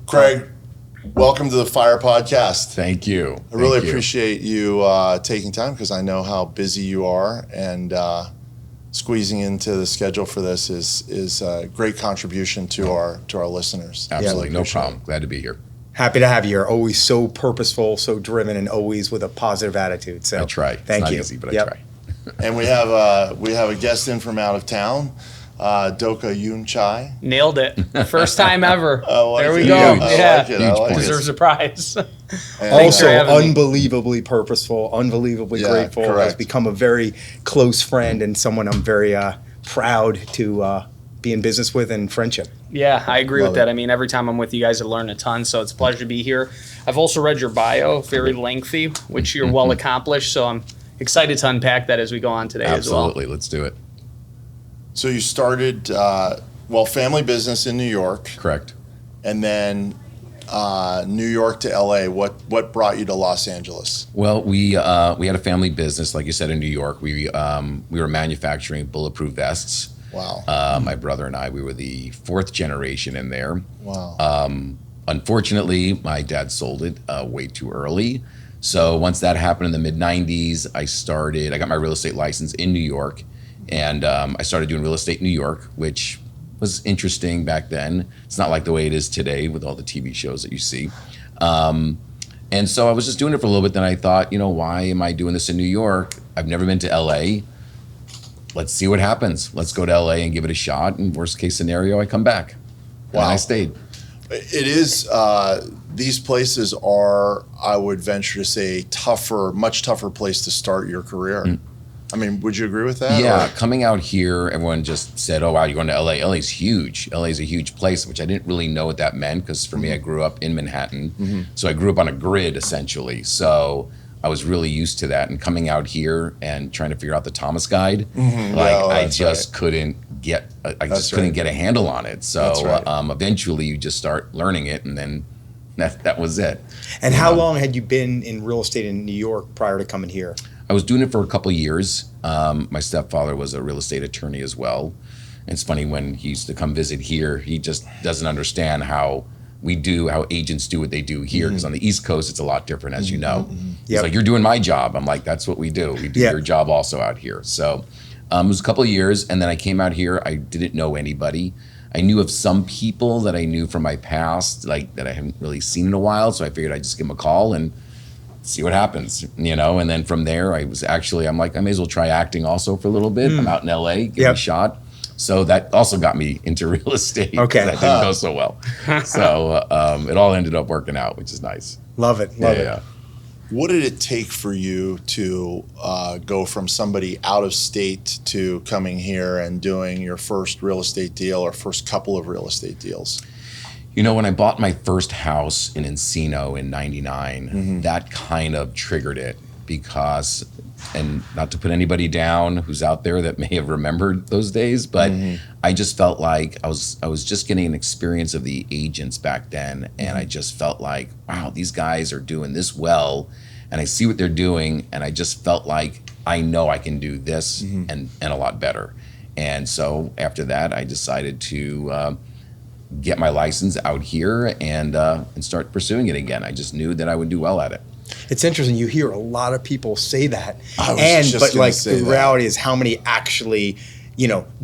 Craig, welcome to the Fire Podcast. Thank you. I really appreciate you taking time because I know how busy you are, and squeezing into the schedule for this is a great contribution to our listeners. Absolutely, no problem. Glad to be here. Happy to have you. You're always so purposeful, so driven, and always with a positive attitude. So I try. Thank you. It's not easy, but I try. And we have a guest in from out of town. Doka Yoon Chai. Nailed it. First time ever. There we it. go. I like it. I like it. Deserves a prize. Also, unbelievably purposeful, unbelievably grateful. Correct. Has become a very close friend and someone I'm very proud to be in business with and friendship. Yeah, I agree Love with that. it. I mean, every time I'm with you guys, I learn a ton, so it's a pleasure to be here. I've also read your bio, very lengthy, which you're well accomplished, so I'm excited to unpack that as we go on today as well. Absolutely. Let's do it. So you started, family business in New York. Correct. And then New York to LA. What brought you to Los Angeles? Well, we had a family business, like you said, in New York. We were manufacturing bulletproof vests. Wow. My brother and I, we were the fourth generation in there. Wow. Unfortunately, my dad sold it way too early. So once that happened in the mid-'90s, I got my real estate license in New York. And I started doing real estate in New York, which was interesting back then. It's not like the way it is today with all the TV shows that you see. And so I was just doing it for a little bit. Then I thought, why am I doing this in New York? I've never been to LA. Let's see what happens. Let's go to LA and give it a shot. And worst case scenario, I come back. Wow. And I stayed. It is, these places are, I would venture to say, much tougher place to start your career. I mean, would you agree with that? Yeah, coming out here, everyone just said, oh, wow, you're going to LA. LA's huge. LA's a huge place, which I didn't really know what that meant because for me, I grew up in Manhattan. So I grew up on a grid, essentially. So I was really used to that. And coming out here and trying to figure out the Thomas Guide, I just couldn't get a handle on it. So eventually you just start learning it, and then that was it. And how long had you been in real estate in New York prior to coming here? I was doing it for a couple of years. My stepfather was a real estate attorney as well. And it's funny, when he used to come visit here, he just doesn't understand how agents do what they do here. Because on the East Coast, it's a lot different, as you know. He's like, you're doing my job. I'm like, that's what we do. We do your job also out here. So it was a couple of years. And then I came out here. I didn't know anybody. I knew of some people that I knew from my past, like that I haven't really seen in a while. So I figured I'd just give them a call and see what happens, and then from there I'm like, I may as well try acting also for a little bit. I'm out in LA, give it a shot. So that also got me into real estate. Okay. That didn't go so well. So it all ended up working out, which is nice. Love it. Love it. Yeah. What did it take for you to go from somebody out of state to coming here and doing your first real estate deal or first couple of real estate deals? When I bought my first house in Encino in '99, that kind of triggered it because, and not to put anybody down who's out there that may have remembered those days, but I just felt like I was just getting an experience of the agents back then, and I just felt like, wow, these guys are doing this well, and I see what they're doing, and I just felt like I know I can do this and a lot better. And so after that, I decided to get my license out here and start pursuing it again. I just knew that I would do well at it. It's interesting. You hear a lot of people say that, The reality is how many actually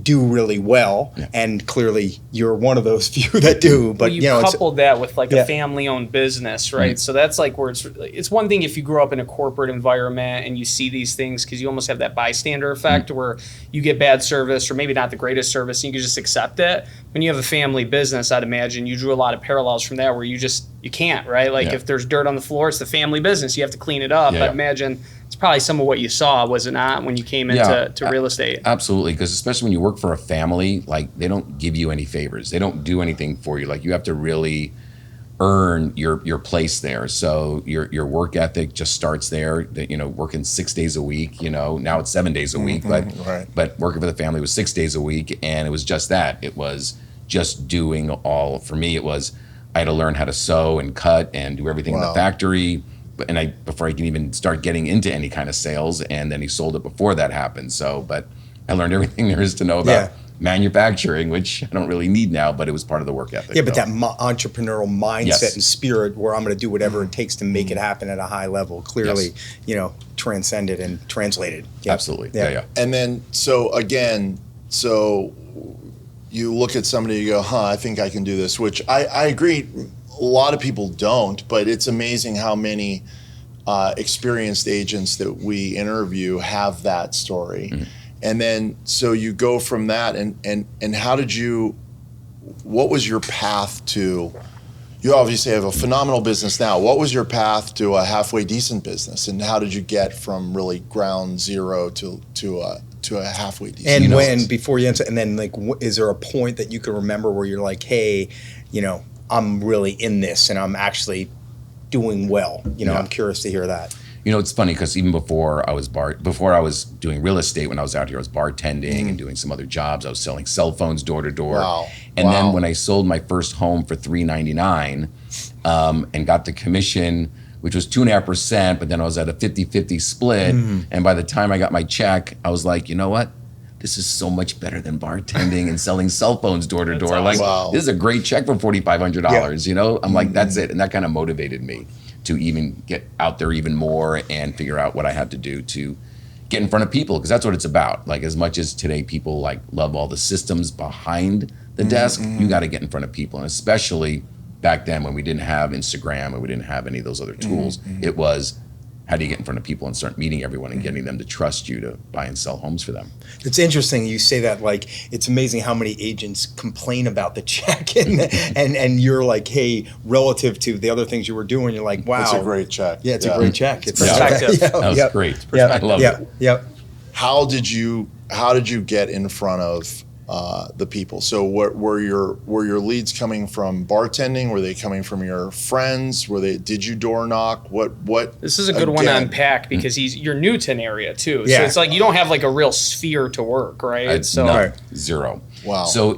do really well, and clearly you're one of those few that do. But you coupled that with a family-owned business, right? So that's like where it's one thing if you grow up in a corporate environment and you see these things because you almost have that bystander effect where you get bad service or maybe not the greatest service and you can just accept it. When you have a family business, I'd imagine you drew a lot of parallels from that where you can't, right? If there's dirt on the floor, it's the family business. You have to clean it up. I imagine it's probably some of what you saw, was it not, when you came into real estate? Absolutely, because especially when you work for a family, they don't give you any favors. They don't do anything for you. You have to really earn your place there. So your work ethic just starts there. Working 6 days a week. Now it's 7 days a week, but working for the family was 6 days a week, and it was just that. It was just doing all. For me, it was I had to learn how to sew and cut and do everything in the factory. And before I can even start getting into any kind of sales, and then he sold it before that happened. So, but I learned everything there is to know about manufacturing, which I don't really need now, but it was part of the work ethic. Yeah, but that entrepreneurial mindset Yes. and spirit where I'm going to do whatever it takes to make it happen at a high level, clearly, transcended and translated. Yep. Absolutely. Yeah. And then, so again, you look at somebody, you go, I think I can do this, which I agree, a lot of people don't, but it's amazing how many experienced agents that we interview have that story. Mm-hmm. And then, so you go from that, and how did what was your path to, you obviously have a phenomenal business now. What was your path to a halfway decent business, and how did you get from really ground zero to a halfway decent? And before you answer, and then like, is there a point that you can remember where you're like, hey, I'm really in this and I'm actually doing well? I'm curious to hear that. It's funny because even before I was doing real estate, when I was out here, I was bartending and doing some other jobs. I was selling cell phones door to door. Wow. And then when I sold my first home for $399 and got the commission, which was 2.5%, but then I was at a 50-50 split. And by the time I got my check, I was like, you know what? This is so much better than bartending and selling cell phones door to door. Like, this is a great check for $4,500, I'm like, that's it. And that kind of motivated me to even get out there even more and figure out what I had to do to get in front of people, because that's what it's about. Like, as much as today people like love all the systems behind the desk, you got to get in front of people. And especially back then when we didn't have Instagram and we didn't have any of those other tools, it was, how do you get in front of people and start meeting everyone and getting them to trust you to buy and sell homes for them? It's interesting you say that. Like, it's amazing how many agents complain about the check, and you're like, hey, relative to the other things you were doing, you're like, wow, it's a great check. Yeah, it's a great check. It's perspective. That was great. I love it. Yep. How did you get in front of the people? So were your leads coming from bartending? Were they coming from your friends? Did you door knock? What This is a good one to unpack, because you're new to an area too. Yeah. So it's like you don't have like a real sphere to work, right? Zero. Wow. So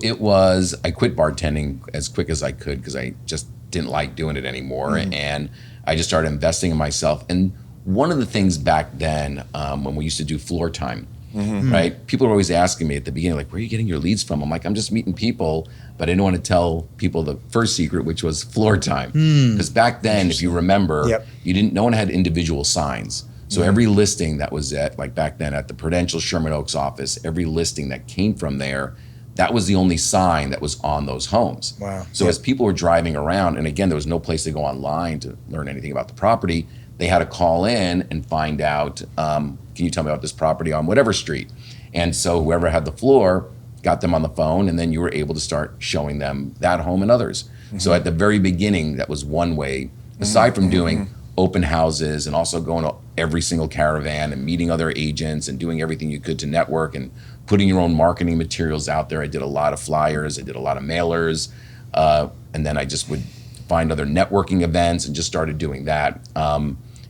I quit bartending as quick as I could because I just didn't like doing it anymore. And I just started investing in myself. And one of the things back then, when we used to do floor time, right? People were always asking me at the beginning, like, where are you getting your leads from? I'm like, I'm just meeting people, but I didn't want to tell people the first secret, which was floor time. Because back then, if you remember, no one had individual signs. So every listing that was back then at the Prudential Sherman Oaks office, every listing that came from there, that was the only sign that was on those homes. Wow. So as people were driving around, and again, there was no place to go online to learn anything about the property, they had to call in and find out, can you tell me about this property on whatever street? And so whoever had the floor got them on the phone, and then you were able to start showing them that home and others. So at the very beginning, that was one way, aside from doing open houses and also going to every single caravan and meeting other agents and doing everything you could to network and putting your own marketing materials out there. I did a lot of flyers, I did a lot of mailers, and then I just would find other networking events and just started doing that.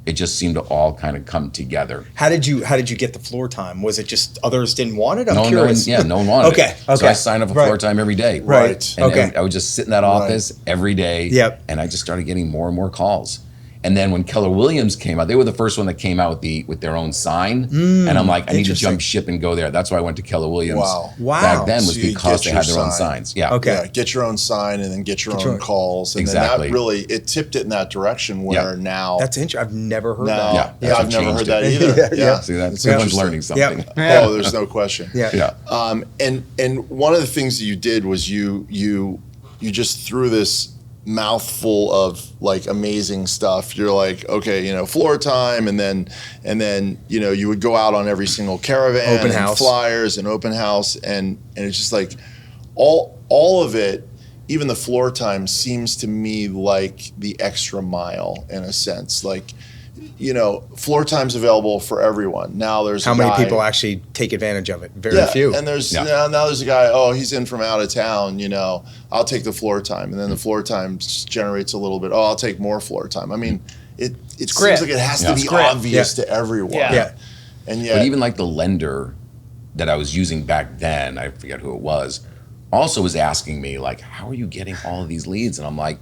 It just seemed to all kind of come together. How did you get the floor time? Was it just others didn't want it? I'm curious. No one wanted it. Okay. So I signed up for floor time every day. Right. And I would just sit in that office every day. Yep. And I just started getting more and more calls. And then when Keller Williams came out, they were the first one that came out with their own sign. And I'm like, I need to jump ship and go there. That's why I went to Keller Williams. Wow. Back then was So because they had their own signs. Yeah. Okay. Yeah, get your own sign and then get your own calls. And Exactly. then that really, it tipped it in that direction where now. That's interesting. I've never heard now, that. yeah, I've never heard that either. See, that's It's learning something. Yep. Oh, there's no question. Yeah. And one of the things that you did was you just threw this mouthful of like amazing stuff. You're like, okay, floor time, and then you would go out on every single caravan, open house, flyers, and open house, and it's just like all of it. Even the floor time seems to me like the extra mile in a sense. Like, floor time's available for everyone. Now there's how many people actually take advantage of it? Very few. And there's now there's a guy, he's in from out of town, I'll take the floor time. And then the floor time generates a little bit, I'll take more floor time. I mean, it seems like it has to be obvious to everyone. Yeah. And yet, but even like the lender that I was using back then, I forget who it was, also was asking me like, how are you getting all of these leads? And I'm like,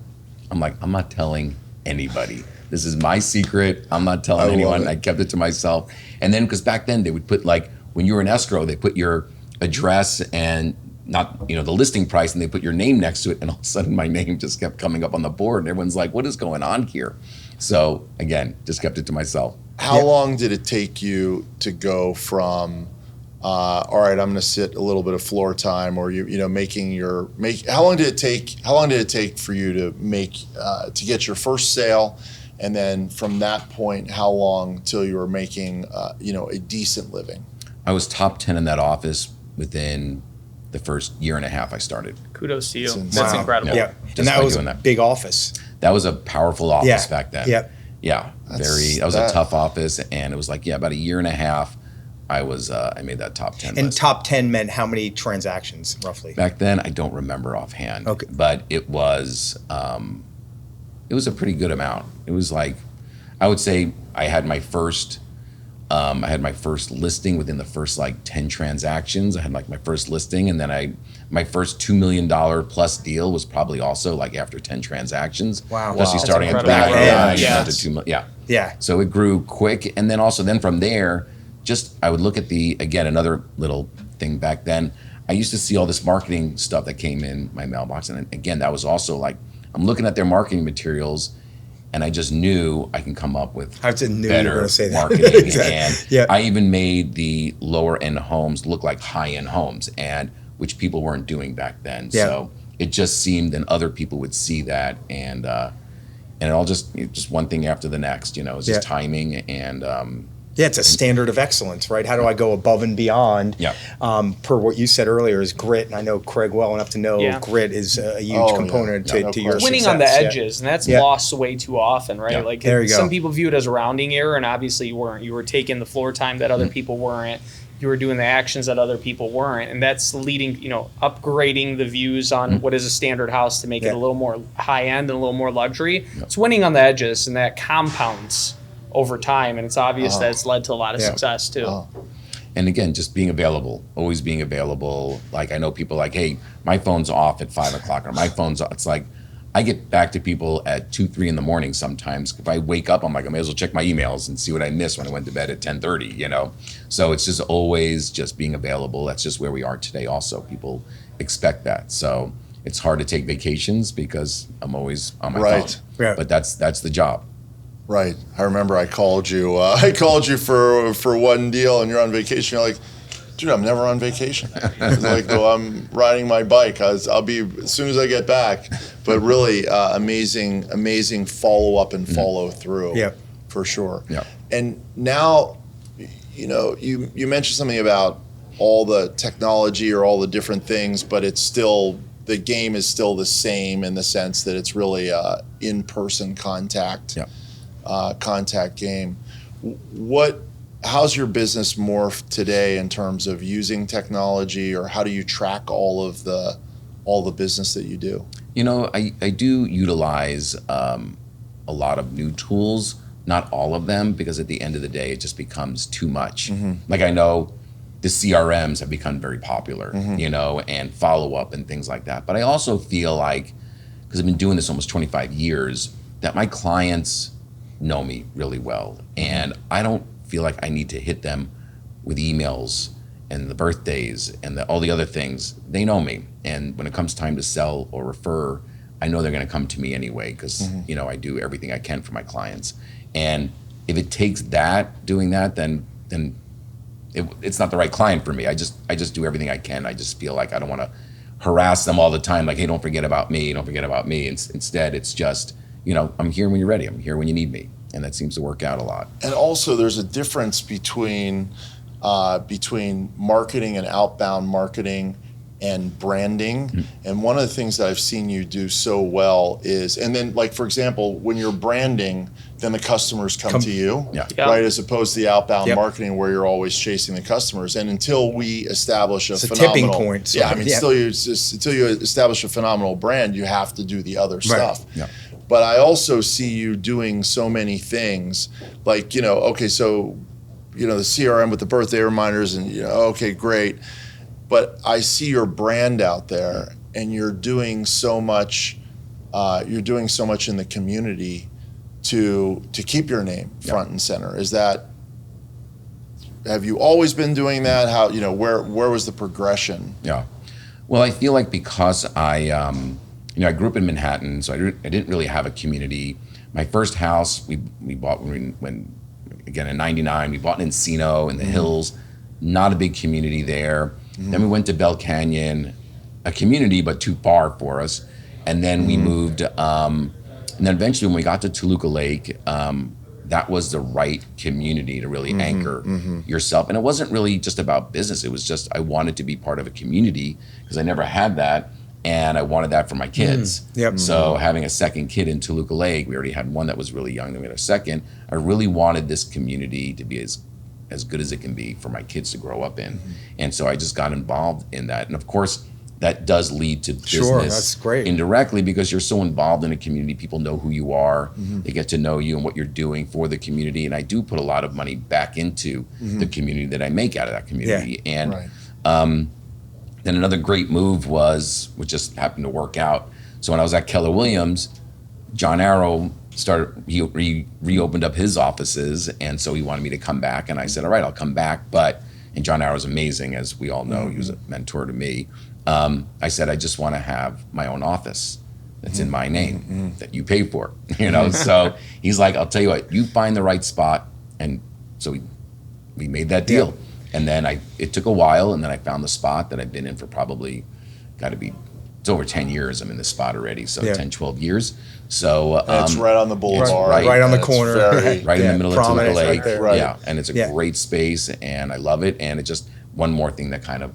I'm not telling anybody. This is my secret. I'm not telling anyone. I kept it to myself. And then, because back then they would put when you were in escrow, they put your address and not the listing price, and they put your name next to it, and all of a sudden my name just kept coming up on the board, and everyone's like, what is going on here? So again, just kept it to myself. How long did it take you to go from all right, I'm going to sit a little bit of floor time, or how long did it take for you to to get your first sale, and then from that point, how long till you were making a decent living? I was top 10 in that office within the first year and a half I started. Kudos to you. That's That's wow. incredible. Yeah, Just and that by was doing a that. big office. That was a powerful office back then. Yep. Yeah, that was a tough office, and it was like about a year and a half. I made that top 10 And list. top 10 meant how many transactions roughly? Back then, I don't remember offhand. Okay. But it was a pretty good amount. It was like, I would say I had my first listing within the first like 10 transactions. I had like my first listing, and then my first $2 million plus deal was probably also like after 10 transactions. Wow. Especially Wow. starting at That's $3 incredible. million Yeah. to $2 million. Yeah. Yeah. So it grew quick, and then from there, I would look at another little thing back then. I used to see all this marketing stuff that came in my mailbox, and again, that was also like, I'm looking at their marketing materials, and I just knew I can come up with I just knew you were better gonna say that. marketing. Exactly. And Yeah. I even made the lower end homes look like high end homes, and which people weren't doing back then. Yeah. So it just seemed, and other people would see that, and it all just one thing after the next. It's just timing and. Yeah, it's a standard of excellence, right? How do I go above and beyond? Yeah. Per what you said earlier is grit, and I know Craig well enough to know grit is a huge component to your success. Winning on the edges, and that's lost way too often, right? Yeah. Like There you go. some people view it as a rounding error, and obviously you weren't. You were taking the floor time that other people weren't. You were doing the actions that other people weren't, and that's leading, upgrading the views on what is a standard house to make it a little more high end and a little more luxury. It's winning on the edges, and that compounds over time, and it's obvious that it's led to a lot of success too. And again, just being available, always being available. Like I know people like, hey, my phone's off at 5 o'clock, or my phone's off. It's like, I get back to people at 2, 3 in the morning sometimes. If I wake up, I'm like, I may as well check my emails and see what I missed when I went to bed at 10:30, So it's just always just being available. That's just where we are today also. People expect that. So it's hard to take vacations because I'm always on my phone. Yeah. But that's the job. Right. I remember I called you. For one deal, and you're on vacation. You're like, dude, I'm never on vacation. It's like, well, I'm riding my bike. I'll be as soon as I get back. But really, amazing follow up and follow through. Yeah. For sure. Yeah. And now, you mentioned something about all the technology or all the different things, but it's still, the game is still the same in the sense that it's really in-person contact. Yeah. Contact game. How's your business morphed today in terms of using technology, or how do you track all the business that you do? I do utilize a lot of new tools, not all of them, because at the end of the day, it just becomes too much. Like I know the CRMs have become very popular, and follow up and things like that. But I also feel like, because I've been doing this almost 25 years, that my clients know me really well, and I don't feel like I need to hit them with emails and the birthdays and all the other things. They know me, and when it comes time to sell or refer, I know they're going to come to me anyway, because I do everything I can for my clients. And if it takes doing that, then it's not the right client for me. I just do everything I can. I just feel like I don't want to harass them all the time, like, hey, don't forget about me. Instead, it's just, I'm here when you're ready. I'm here when you need me. And that seems to work out a lot. And also, there's a difference between marketing and outbound marketing and branding. And one of the things that I've seen you do so well is, and then, like, for example, when you're branding, then the customers come to you, Yeah. right? As opposed to the outbound Yep. marketing where you're always chasing the customers. And until we establish a It's a phenomenal tipping point, so, until you establish a phenomenal brand, you have to do the other stuff. Yeah. But I also see you doing so many things, like, okay, so, the CRM with the birthday reminders, and, okay, great. But I see your brand out there, and you're doing so much in the community to keep your name front and center. Have you always been doing that? How, where was the progression? Yeah. Well, I feel like because I grew up in Manhattan, so I didn't really have a community. My first house we bought when again in '99, we bought in Encino in the hills, not a big community there. Then we went to Bell Canyon, a community but too far for us, and then we moved. And then eventually, when we got to Toluca Lake, that was the right community to really anchor yourself. And it wasn't really just about business. It was just I wanted to be part of a community because I never had that. And I wanted that for my kids. So having a second kid in Toluca Lake, we already had one that was really young, then we had a second. I really wanted this community to be as good as it can be for my kids to grow up in. And so I just got involved in that. And of course, that does lead to business that's great. indirectly because you're so involved in a community. People know who you are. They get to know you and what you're doing for the community. And I do put a lot of money back into the community that I make out of that community. And then another great move which just happened to work out. So when I was at Keller Williams, John Arrow he reopened up his offices, and so he wanted me to come back. And I said, all right, I'll come back. And John Arrow's amazing, as we all know. He was a mentor to me. I said, I just want to have my own office that's in my name that you pay for, So he's like, I'll tell you what, you find the right spot. And so we made that deal. And then it took a while, and then I found the spot that I've been in for probably, it's over 10 years I'm in this spot already, so 10, 12 years. So it's right on the boulevard. Right on the corner. Right in the middle of Toluca Lake. Right. Yeah, and it's a great space, and I love it. And it just, one more thing that kind of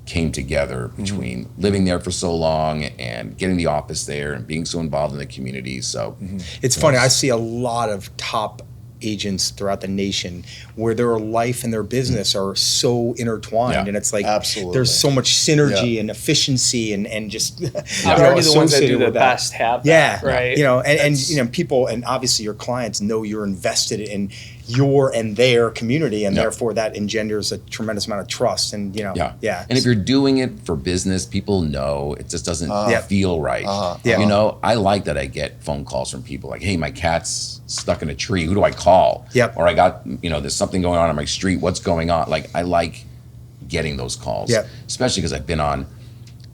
came together between living there for so long and getting the office there and being so involved in the community. So it's funny, I see a lot of top agents throughout the nation where their life and their business are so intertwined, and it's like there's so much synergy and efficiency and just already the ones that do the best have that, right? And people, and obviously your clients know you're invested in your and their community, and therefore that engenders a tremendous amount of trust. And and if you're doing it for business, people know it just doesn't feel right. I like that I get phone calls from people like, hey, my cat's stuck in a tree, who do I call? Or I got, there's something going on my street, what's going on? Like, I like getting those calls, especially because I've been on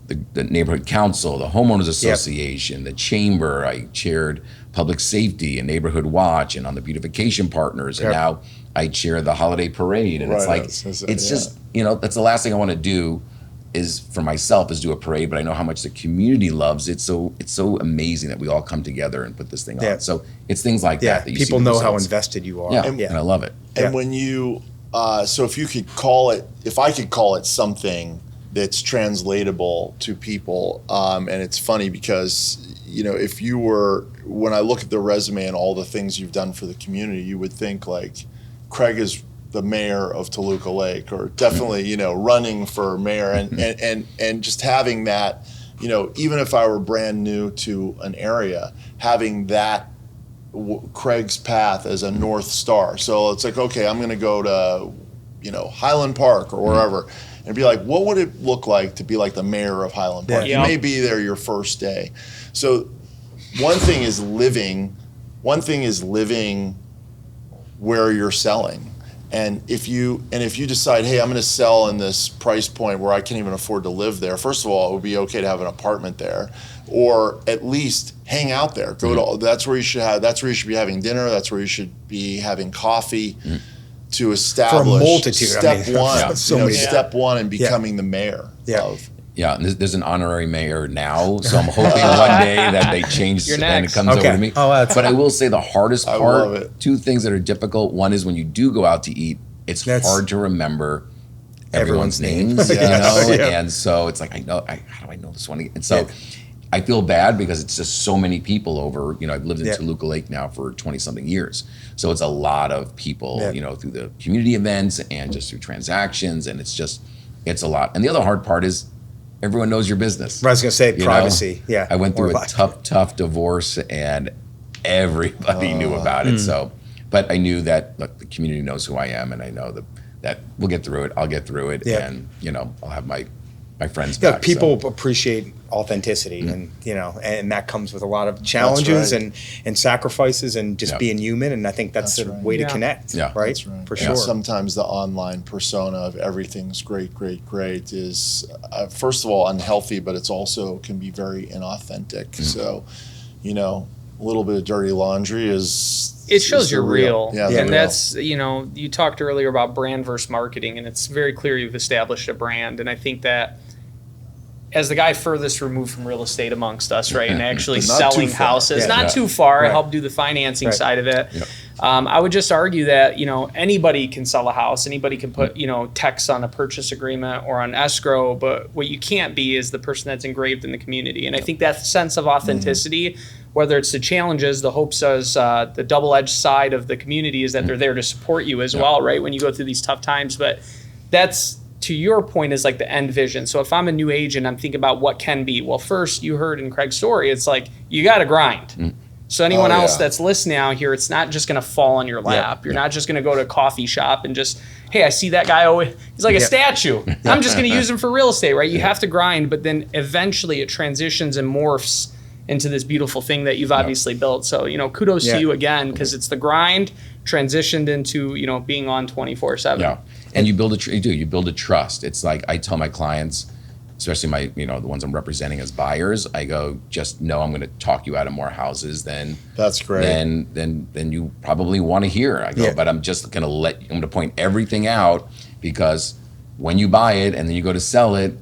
the neighborhood council, the homeowners association, the chamber. I chaired public safety and neighborhood watch, and on the beautification partners, and now I chair the holiday parade. And it's like, it's just, that's the last thing I want to do is for myself is do a parade, but I know how much the community loves it. So it's so amazing that we all come together and put this thing on. So it's things like that you people see know how invested you are. And I love it. And when you, so if you could call it, if I could call it something that's translatable to people, and it's funny because, if you were, when I look at the resume and all the things you've done for the community, you would think like Craig is the mayor of Toluca Lake, or definitely, running for mayor, and just having that, even if I were brand new to an area, having that Craig's path as a North Star. So it's like, okay, I'm going to go to, Highland Park or wherever, and be like, what would it look like to be like the mayor of Highland Park? You may be there your first day. So one thing is living where you're selling. And if you decide, hey, I'm going to sell in this price point where I can't even afford to live there, first of all, it would be okay to have an apartment there, or at least hang out there. That's where you should be having dinner. That's where you should be having coffee to establish for a multitude. Step one in becoming the mayor of. Yeah, and there's an honorary mayor now, so I'm hoping one day that they change and it comes over to me. But I will say the hardest part, two things that are difficult. One is when you do go out to eat, it's hard to remember everyone's names, and so it's like, how do I know this one? And so I feel bad because it's just so many people over, I've lived in Toluca Lake now for 20-something years. So it's a lot of people, through the community events and just through transactions, and it's a lot. And the other hard part is everyone knows your business. I was going to say privacy. I went through a tough divorce, and everybody knew about it. So, but I knew that, look, the community knows who I am, and I know that we'll get through it. I'll get through it, and I'll have my my friends Yeah, back. people So. appreciate authenticity, and and that comes with a lot of challenges and sacrifices, and just being human. And I think that's a way to connect. Yeah, right, That's right. for Yeah. sure. Sometimes the online persona of everything's great is first of all unhealthy, but it's also can be very inauthentic. So, a little bit of dirty laundry it shows you're real. Yeah, and real. that's, you talked earlier about brand versus marketing, and it's very clear you've established a brand. And I think that as the guy furthest removed from real estate amongst us, right, and actually Not selling too far. houses, not too far. I help do the financing side of it. I would just argue that, anybody can sell a house. Anybody can put, text on a purchase agreement or on escrow. But what you can't be is the person that's engraved in the community. And I think that sense of authenticity, whether it's the challenges, the hopes as the double-edged side of the community is that they're there to support you as well, right, when you go through these tough times. But that's, to your point, is like the end vision. So if I'm a new agent, I'm thinking about what can be. Well, first, you heard in Craig's story, it's like you got to grind. So anyone else that's listening out here, it's not just going to fall on your lap. You're not just going to go to a coffee shop and just, hey, I see that guy. Oh, he's like a statue. I'm just going to use him for real estate, right? You have to grind, but then eventually it transitions and morphs into this beautiful thing that you've obviously built. So, kudos to you again, because it's the grind transitioned into, being on 24/7. Yeah. And you build a trust. It's like I tell my clients, especially my, the ones I'm representing as buyers, I go, just know I'm going to talk you out of more houses than that's great. Than you probably want to hear. I go, but I'm just going to I'm going to point everything out, because when you buy it and then you go to sell it,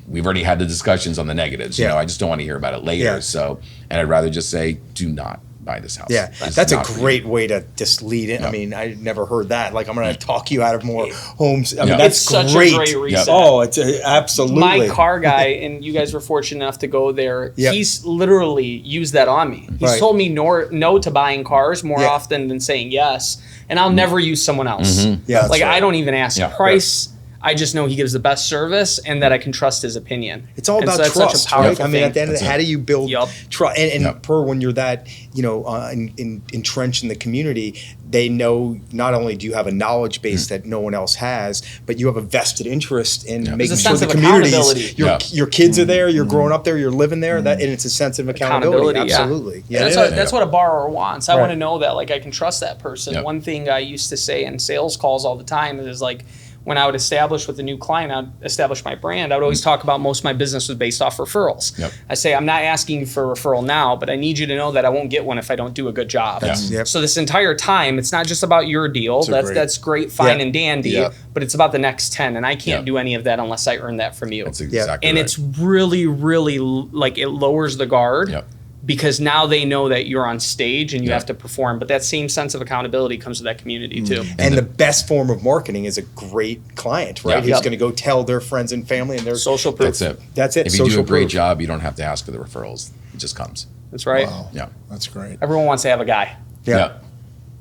we've already had the discussions on the negatives. I just don't want to hear about it later. So, and I'd rather just say, do not buy this house. Yeah, that's a great way to just lead in. I mean, I never heard that. Like, I'm going to talk you out of more homes. I mean, that's such great. a great reset. Oh, it's absolutely. My car guy, and you guys were fortunate enough to go there, he's literally used that on me. He's told me no to buying cars more often than saying yes, and I'll never use someone else. Like, I don't even ask price. I just know he gives the best service and that I can trust his opinion. It's all about that's trust, such a powerful right? I mean, at the end of it, how do you build trust? And per when you're that, entrenched in the community, they know not only do you have a knowledge base that no one else has, but you have a vested interest in making sure the communities, your kids are there, you're growing up there, you're living there, and it's a sense of accountability. Absolutely. Yeah. That's what a borrower wants. I want to know that, like, I can trust that person. One thing I used to say in sales calls all the time is, like, when I would establish with a new client, I'd establish my brand, I would always talk about most of my business was based off referrals. I say, I'm not asking you for a referral now, but I need you to know that I won't get one if I don't do a good job. So this entire time, it's not just about your deal. That's great, fine, and dandy, but it's about the next 10, and I can't do any of that unless I earn that from you. That's exactly and right. it's really, really, like, it lowers the guard. Because now they know that you're on stage and you have to perform. But that same sense of accountability comes with that community too. And the best form of marketing is a great client, right? Who's going to go tell their friends and family and their social proof. That's it. If you do a great job, you don't have to ask for the referrals. It just comes. That's right. Wow. Yeah. That's great. Everyone wants to have a guy. Yeah.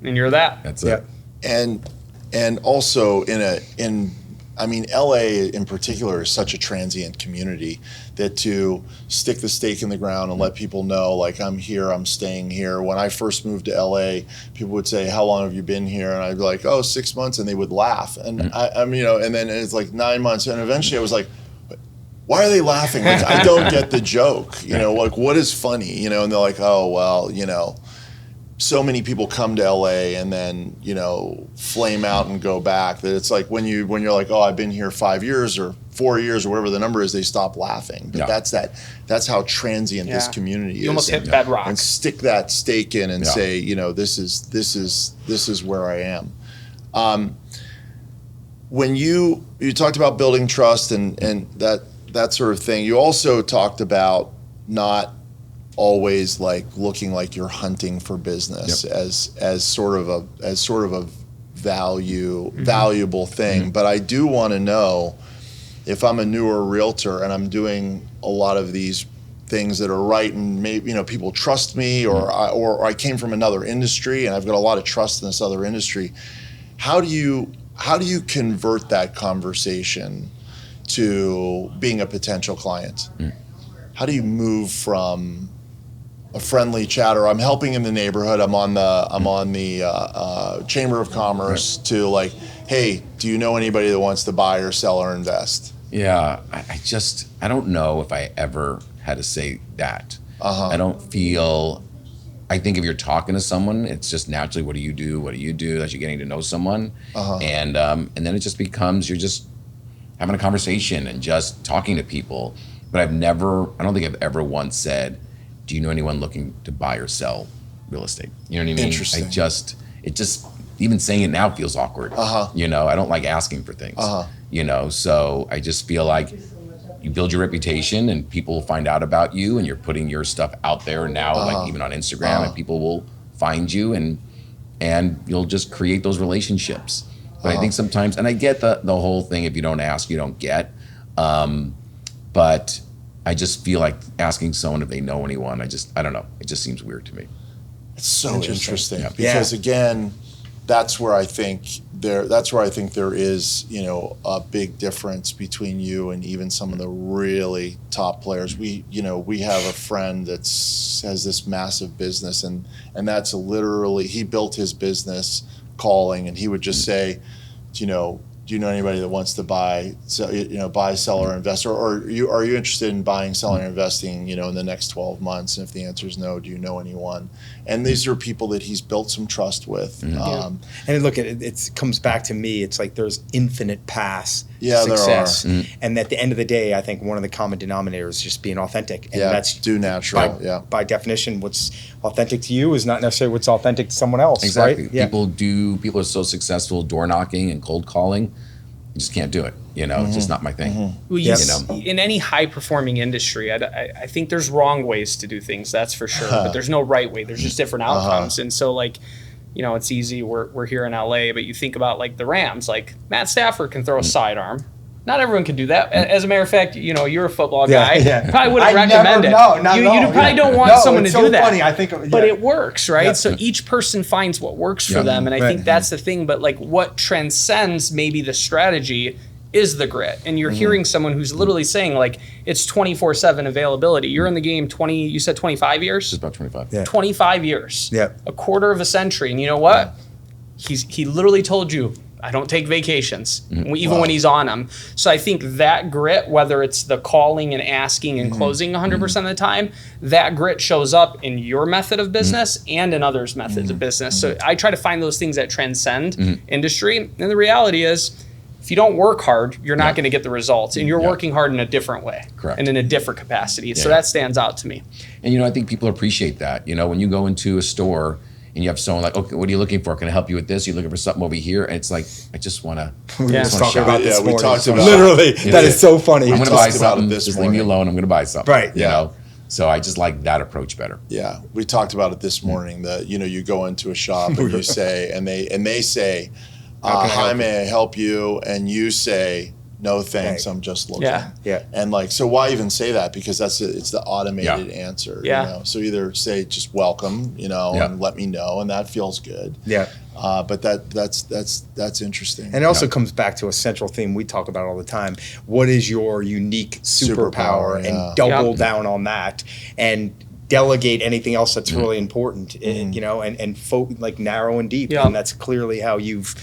And you're that. That's it. And also LA in particular is such a transient community that to stick the stake in the ground and let people know, like, I'm here, I'm staying here. When I first moved to LA, people would say, how long have you been here? And I'd be like, 6 months, and they would laugh. And and then it's like 9 months, and eventually I was like, why are they laughing? Like, I don't get the joke, like, what is funny? And they're like, oh, well, so many people come to LA and then, flame out and go back, that it's like when you're like, oh, I've been here 5 years or 4 years or whatever the number is, they stop laughing. But that's how transient this community is. You almost hit bedrock. And stick that stake in and say, this is where I am. When you talked about building trust and that sort of thing, you also talked about not always like looking like you're hunting for business as sort of a valuable thing. But I do want to know, if I'm a newer realtor and I'm doing a lot of these things that are right, and maybe people trust me, or I came from another industry and I've got a lot of trust in this other industry, how do you convert that conversation to being a potential client? How do you move from a friendly chatter, I'm helping in the neighborhood, I'm on the Chamber of Commerce, to like, hey, do you know anybody that wants to buy or sell or invest? Yeah, I don't know if I ever had to say that. I don't feel, I think if you're talking to someone, it's just naturally, what do you do? What do you do? As you're getting to know someone. And then it just becomes, you're just having a conversation and just talking to people. But I don't think I've ever once said, do you know anyone looking to buy or sell real estate? You know what I mean? Interesting. It just, even saying it now feels awkward. You know, I don't like asking for things. You know, so I just feel like you build your reputation and people will find out about you, and you're putting your stuff out there now, like even on Instagram, and people will find you, and you'll just create those relationships. But I think sometimes, and I get the whole thing, if you don't ask, you don't get. But I just feel like asking someone if they know anyone, I don't know. It just seems weird to me. It's so interesting Yeah. because again, that's where I think there is, you know, a big difference between you and even some of the really top players. We have a friend has this massive business, and that's literally, he built his business calling, and he would just say, do you know anybody that wants to buy, sell, or invest, or are you interested in buying, selling, or investing, in the next 12 months? And if the answer is no, do you know anyone? And these are people that he's built some trust with. And look, it comes back to me. It's like there's infinite paths to success. There are. And at the end of the day, I think one of the common denominators is just being authentic. And that's do natural. By definition, what's authentic to you is not necessarily what's authentic to someone else. Exactly. Right? Yeah. People are so successful door knocking and cold calling. You just can't do it. It's just not my thing. Well, in any high performing industry, I think there's wrong ways to do things. That's for sure. But there's no right way. There's just different outcomes. And so it's easy. We're here in LA, but you think about like the Rams, like Matt Stafford can throw a sidearm. Not everyone can do that. As a matter of fact, you're a football guy. Probably wouldn't recommend it. You probably don't want someone to do that. Funny. I think, but it works, right? So each person finds what works for them, and I think that's the thing. But like, what transcends maybe the strategy is the grit. And you're hearing someone who's literally saying like it's 24/7 availability. You're in the game 25 years? Just about 25. Yeah. 25 years. Yeah. A quarter of a century. And you know what? He literally told you, I don't take vacations, even when he's on them. So I think that grit, whether it's the calling and asking and closing 100% of the time, that grit shows up in your method of business and in others' methods of business. So I try to find those things that transcend industry. And the reality is, if you don't work hard, you're not going to get the results. And you're working hard in a different way. Correct. And in a different capacity. So that stands out to me. And, I think people appreciate that. When you go into a store and you have someone like, okay, what are you looking for? Can I help you with this? You're looking for something over here. And it's like, I just want to We were talking about this morning. We talked about literally. That is so funny. I'm going to buy something. This just leave me alone. I'm going to buy something. Right. You know? So I just like that approach better. Yeah. We talked about it this morning that, you go into a shop and you say, and they say, hi, may I help you? And you say, no, thanks. I'm just looking. Yeah. And so why even say that? Because it's the automated answer. Yeah. So either say just welcome, and let me know, and that feels good. Yeah. But that's interesting. And it also comes back to a central theme we talk about all the time. What is your unique superpower? And double down on that, and delegate anything else that's really important. And narrow and deep. And that's clearly how you've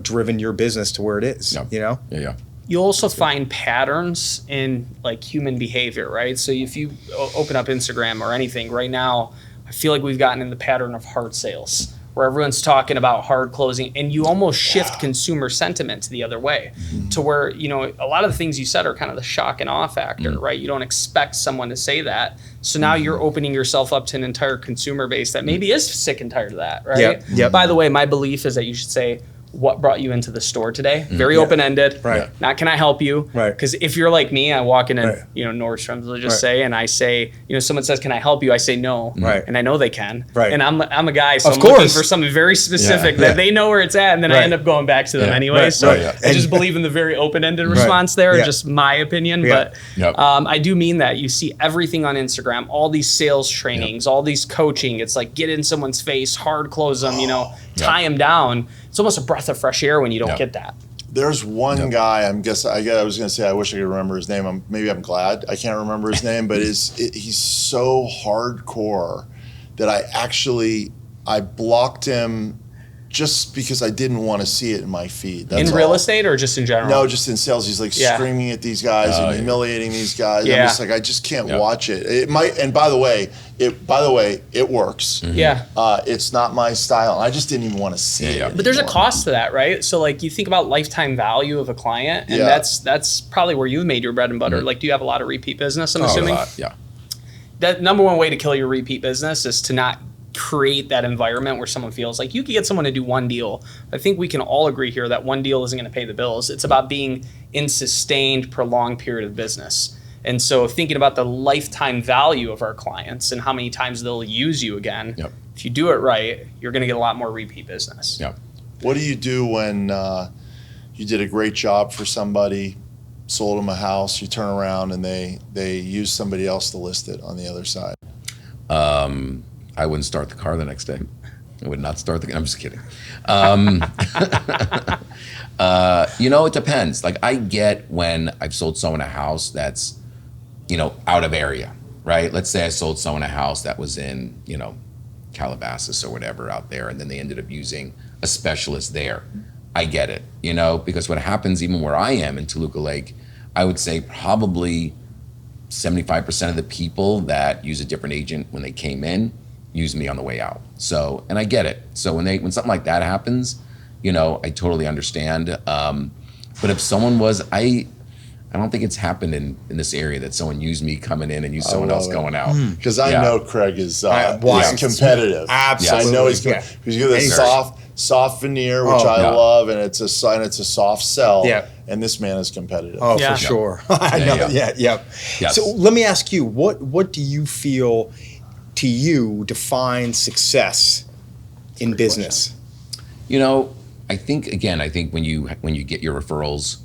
driven your business to where it is. Yeah. You also find patterns in like human behavior, right? So if you open up Instagram or anything right now, I feel like we've gotten in the pattern of hard sales, where everyone's talking about hard closing, and you almost shift consumer sentiment to the other way, to where, a lot of the things you said are kind of the shock and awe factor, right? You don't expect someone to say that. So now you're opening yourself up to an entire consumer base that maybe is sick and tired of that, right? Yep. By the way, my belief is that you should say, what brought you into the store today? Very open-ended. Right. Not can I help you? Right. Because if you're like me, I walk in and, Nordstrom's, let's just say, and I say, someone says, can I help you? I say no. Right. And I know they can. Right. And I'm a guy, so Of I'm course. looking for something very specific that they know where it's at, and then I end up going back to them anyway. Right. So Right. I just believe in the very open-ended response there, just my opinion. Yeah. But I do mean that. You see everything on Instagram, all these sales trainings, all these coaching. It's like get in someone's face, hard close them, tie them down. It's almost a breath of fresh air when you don't get that. There's one guy. I was going to say I wish I could remember his name. Maybe I'm glad I can't remember his name. But he's so hardcore that I blocked him just because I didn't want to see it in my feed. That's in real estate or just in general? No, just in sales. He's like screaming at these guys and humiliating these guys. I'm just like, I just can't watch it. It might, and by the way, it works. Yeah. It's not my style. I just didn't even want to see it. But there's a cost to that, right? So like you think about lifetime value of a client, and that's probably where you've made your bread and butter. Like, do you have a lot of repeat business, I'm assuming? A lot, yeah. That number one way to kill your repeat business is to not create that environment where someone feels like you could get someone to do one deal. I think we can all agree here that one deal isn't going to pay the bills. It's about being in sustained, prolonged period of business. And so thinking about the lifetime value of our clients and how many times they'll use you again, if you do it right, you're going to get a lot more repeat business. Yeah. What do you do when you did a great job for somebody, sold them a house, you turn around and they use somebody else to list it on the other side? I wouldn't start the car the next day. I would not start I'm just kidding. It depends. Like, I get when I've sold someone a house that's, out of area, right? Let's say I sold someone a house that was in, Calabasas or whatever out there, and then they ended up using a specialist there. I get it, because what happens even where I am in Toluca Lake, I would say probably 75% of the people that use a different agent when they came in use me on the way out. So, and I get it. So when something like that happens, I totally understand. But if someone I don't think it's happened in this area that someone used me coming in and used someone else going out. Because I know Craig is competitive. Absolutely. I know he's got this soft veneer, which I love, and it's a soft sell. Yeah. And this man is competitive. Oh, for sure. I know. Yeah. Yes. So let me ask you, what do you feel to you defines success in business? I think when you get your referrals,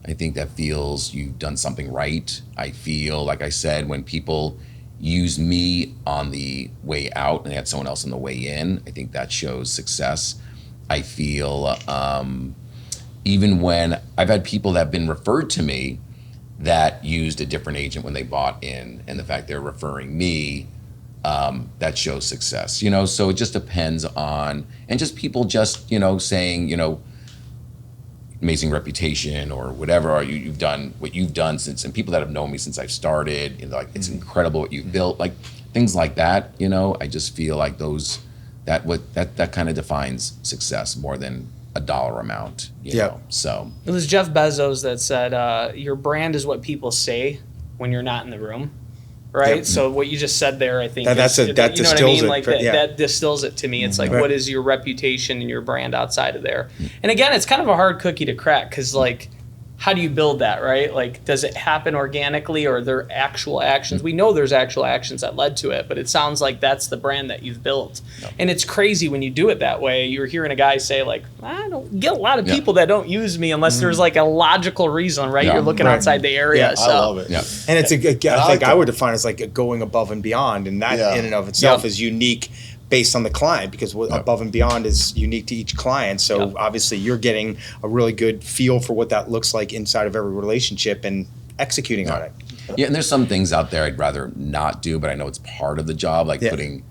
I think that feels you've done something right. I feel, like I said, when people use me on the way out and they had someone else on the way in, I think that shows success. I feel even when I've had people that have been referred to me that used a different agent when they bought in, and the fact they're referring me, that shows success. So it just depends on, and just people just, saying, amazing reputation or whatever, or you've done what you've done since, and people that have known me since I've started, it's incredible what you've built, like things like that. I just feel like that kind of defines success more than a dollar amount. You know? So it was Jeff Bezos that said, your brand is what people say when you're not in the room. Right. Yep. So what you just said there, I think that distills it. Like that distills it to me. It's like, what is your reputation and your brand outside of there? And again, it's kind of a hard cookie to crack, because like, how do you build that, right? Like, does it happen organically, or are there actual actions? We know there's actual actions that led to it, but it sounds like that's the brand that you've built. Yep. And it's crazy when you do it that way. You're hearing a guy say like, I don't get a lot of people that don't use me unless there's like a logical reason, right? You're looking outside the area. Yeah, so. I love it. Yeah. And it's I think I would define it as like going above and beyond, and that in and of itself is unique based on the client, because above and beyond is unique to each client. So obviously you're getting a really good feel for what that looks like inside of every relationship and executing on it. Yeah, and there's some things out there I'd rather not do, but I know it's part of the job, like putting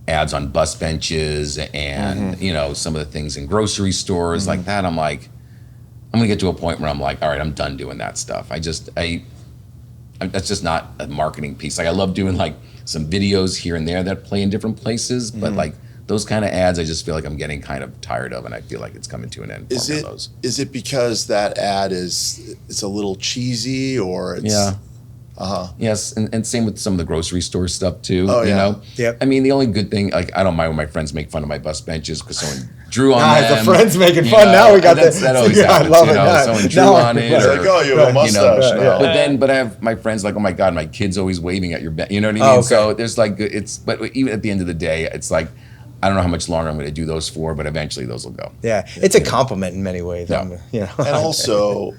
ads on bus benches and some of the things in grocery stores like that. I'm like, I'm gonna get to a point where I'm like, all right, I'm done doing that stuff. That's just not a marketing piece. Like, I love doing like some videos here and there that play in different places, but like those kind of ads, I just feel like I'm getting kind of tired of, and I feel like it's coming to an end. Is it because that ad it's a little cheesy, or it's Yes, and same with some of the grocery store stuff too. Oh, you know? Yep. I mean, the only good thing, like, I don't mind when my friends make fun of my bus benches because someone drew on them. The friends making fun. Now we got this. That always happens, I love it. Someone drew on it. It's like, oh, you have a mustache now. But I have my friends like, oh my God, my kid's always waving at your bench. You know what I mean? Okay. So there's like, but even at the end of the day, it's like, I don't know how much longer I'm going to do those for, but eventually those will go. Yeah, it's a compliment in many ways. Yeah. And also,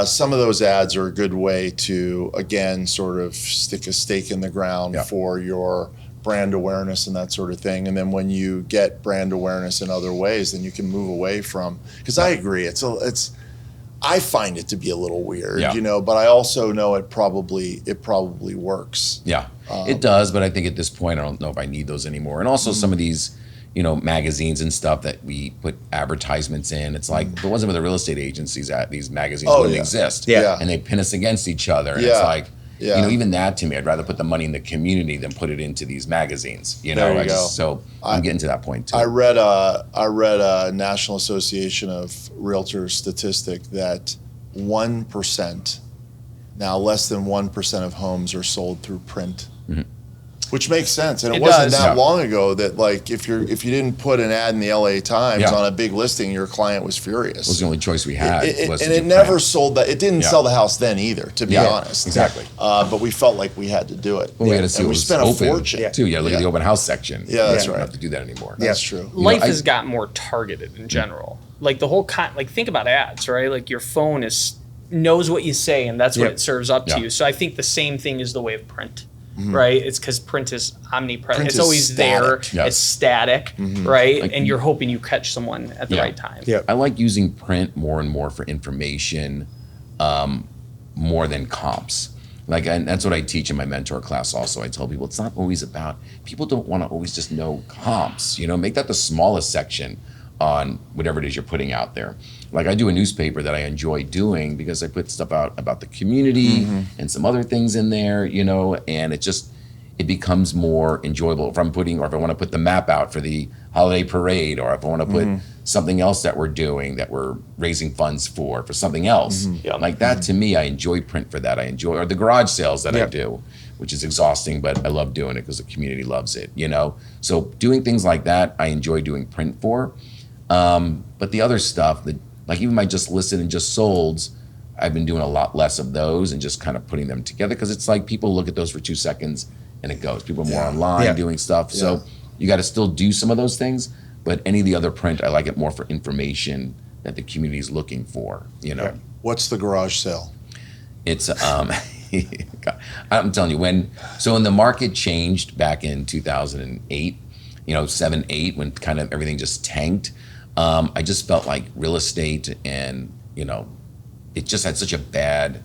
some of those ads are a good way to, again, sort of stick a stake in the ground for your brand awareness and that sort of thing. And then when you get brand awareness in other ways, then you can move away from. Because I agree, I find it to be a little weird, but I also know it probably works. Yeah, it does. But I think at this point, I don't know if I need those anymore. And also some of these, magazines and stuff that we put advertisements in. It's like, if it wasn't for the real estate agencies, these magazines wouldn't exist. Yeah. And they pin us against each other. And it's like, even that to me, I'd rather put the money in the community than put it into these magazines. So I'm getting to that point too. I read a National Association of Realtors statistic that 1%, now less than 1% of homes are sold through print. Mm-hmm. Which makes sense, and it wasn't that long ago that like if you didn't put an ad in the LA Times on a big listing, your client was furious. It was the only choice we had. It never sold that. It didn't sell the house then either, to be honest. Exactly. But we felt like we had to do it. Well, we had to see and what we was spent open a fortune too. Yeah, look at the open house section. Yeah, that's We right. don't have to do that anymore. That's true. Life has got more targeted in general. Like the whole think about ads, right? Like your phone knows what you say, and that's what it serves up to you. So I think the same thing is the way of print. Mm-hmm. Right, it's because print is omnipresent. It's always static. There. It's static, right? Like, and you're hoping you catch someone at the right time. Yeah, I like using print more and more for information, more than comps. And that's what I teach in my mentor class. Also, I tell people it's not always about. People don't want to always just know comps. Make that the smallest section on whatever it is you're putting out there. Like I do a newspaper that I enjoy doing because I put stuff out about the community and some other things in there, and it becomes more enjoyable if I want to put the map out for the holiday parade, or if I want to put something else that we're doing that we're raising funds for something else. Like that to me, I enjoy print for that. Or the garage sales that I do, which is exhausting, but I love doing it because the community loves it, So doing things like that, I enjoy doing print for. But the other stuff, like even my just listed and just solds, I've been doing a lot less of those and just kind of putting them together because it's like people look at those for 2 seconds and it goes. People are more online doing stuff. So you got to still do some of those things, but any of the other print, I like it more for information that the community is looking for, What's the garage sale? It's, I'm telling you, when the market changed back in 2008, 7, 8, when kind of everything just tanked, I just felt like real estate and, it just had such a bad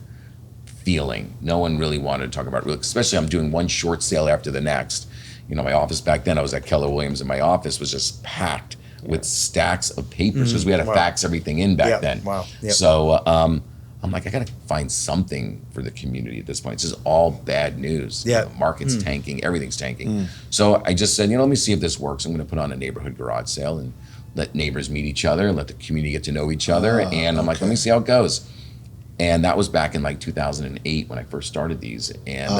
feeling. No one really wanted to talk about real, especially I'm doing one short sale after the next. My office back then, I was at Keller Williams, and my office was just packed with stacks of papers because we had to fax everything in back then. Wow. Yep. So I'm like, I got to find something for the community at this point. This is all bad news. Yeah. The market's tanking, everything's tanking. So I just said, let me see if this works. I'm going to put on a neighborhood garage sale and let neighbors meet each other and let the community get to know each other. And I'm like, let me see how it goes. And that was back in like 2008 when I first started these. And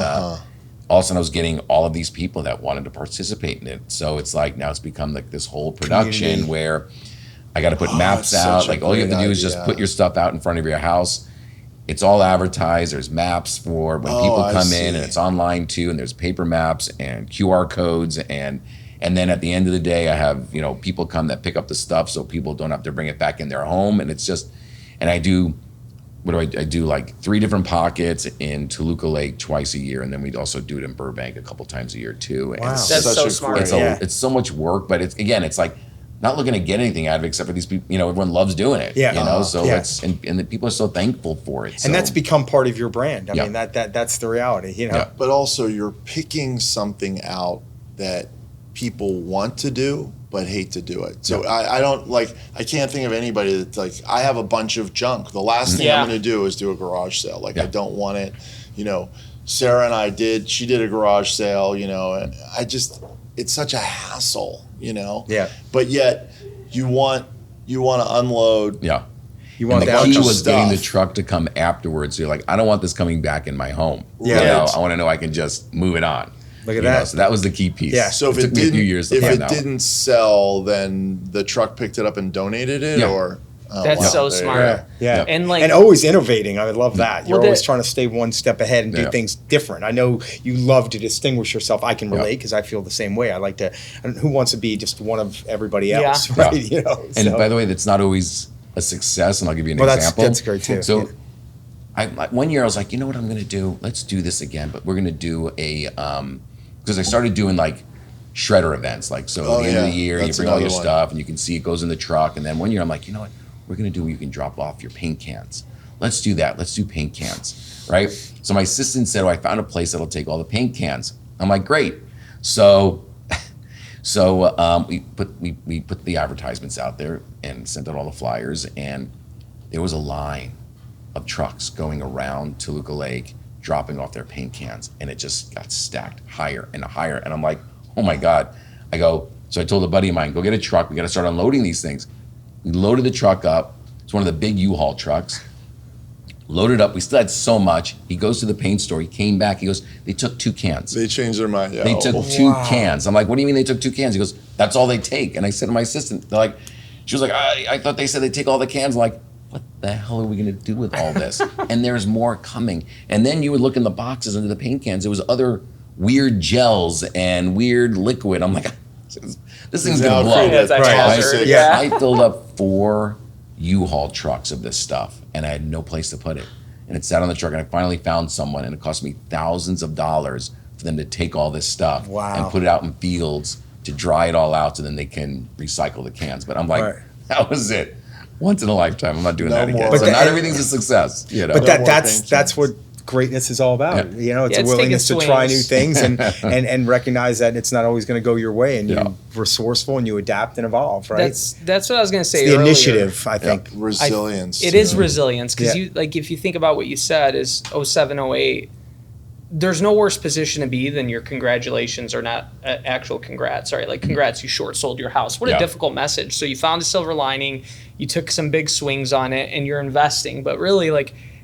all of a sudden I was getting all of these people that wanted to participate in it. So it's like now it's become like this whole production where I got to put maps out. Like all you have to do is just put your stuff out in front of your house. It's all advertised. There's maps for when people come in, and it's online too. And there's paper maps and QR codes. And then at the end of the day, I have, people come that pick up the stuff so people don't have to bring it back in their home. And it's just, and I do, I do like 3 different pockets in Toluca Lake twice a year. And then we'd also do it in Burbank a couple times a year too. Wow. It's That's so smart. It's so much work, but it's like not looking to get anything out of it except for these people, everyone loves doing it. Yeah. So it's, and the people are so thankful for it. And that's become part of your brand. I mean, that's the reality, Yeah. But also you're picking something out that people want to do but hate to do it. So I don't I can't think of anybody that's like, I have a bunch of junk. The last thing I'm going to do is do a garage sale. I don't want it. Sarah and I she did a garage sale, and it's such a hassle, Yeah. But yet you want to unload. Yeah. You want and the key was stuff. getting the truck to come afterwards. So you're like, I don't want this coming back in my home. Yeah. I want to know I can just move it on. Look at that. So that was the key piece. Yeah. So if it took me a few years to find out. didn't sell, then the truck picked it up and donated it, or that's so smart. Yeah. And and always innovating. I love that. You're Well, always trying to stay one step ahead and do things different. I know you love to distinguish yourself. I can relate because I feel the same way. I like to. Who wants to be just one of everybody else, right? And by the way, that's not always a success. And I'll give you an example. That's great too. So, one year I was like, you know what I'm going to do? Let's do this again, but we're going to do a because I started doing like shredder events. Like so, at the end of the year, you bring all your stuff and you can see it goes in the truck. And then one year I'm like, you know what? We're going to do where you can drop off your paint cans. Let's do that. Let's do paint cans, right? So my assistant said, I found a place that'll take all the paint cans. I'm like, great. So So we put the advertisements out there and sent out all the flyers, and there was a line of trucks going around Toluca Lake, dropping off their paint cans, and it just got stacked higher and higher. And I'm like, oh my God. So I told a buddy of mine, go get a truck. We got to start unloading these things. We loaded the truck up. It's one of the big U-Haul trucks. Loaded up. We still had so much. He goes to the paint store. He came back. He goes, they took 2 cans. They changed their mind. Yeah. They took 2 cans. I'm like, what do you mean they took 2 cans? He goes, that's all they take. And I said to my assistant, she was like, I thought they said they take all the cans. I'm like, what the hell are we going to do with all this? And there's more coming. And then you would look in the boxes under the paint cans. There was other weird gels and weird liquid. I'm like, this thing's going to blow. I filled up 4 U-Haul trucks of this stuff, and I had no place to put it. And it sat on the truck, and I finally found someone, and it cost me thousands of dollars for them to take all this stuff and put it out in fields to dry it all out so then they can recycle the cans. But I'm like, that was it. Once in a lifetime. I'm not doing that again. So not everything's a success. But that's what greatness is all about. It's a willingness to try new things and recognize that it's not always going to go your way, and you're resourceful and you adapt and evolve, right? That's what I was going to say earlier. The initiative, I think. Resilience. It is resilience, because you if you think about what you said is 07, 08, there's no worse position to be than your congratulations or not actual congrats, right? Like, congrats, you short sold your house. What a difficult message. So you found a silver lining, you took some big swings on it, and you're investing. But really,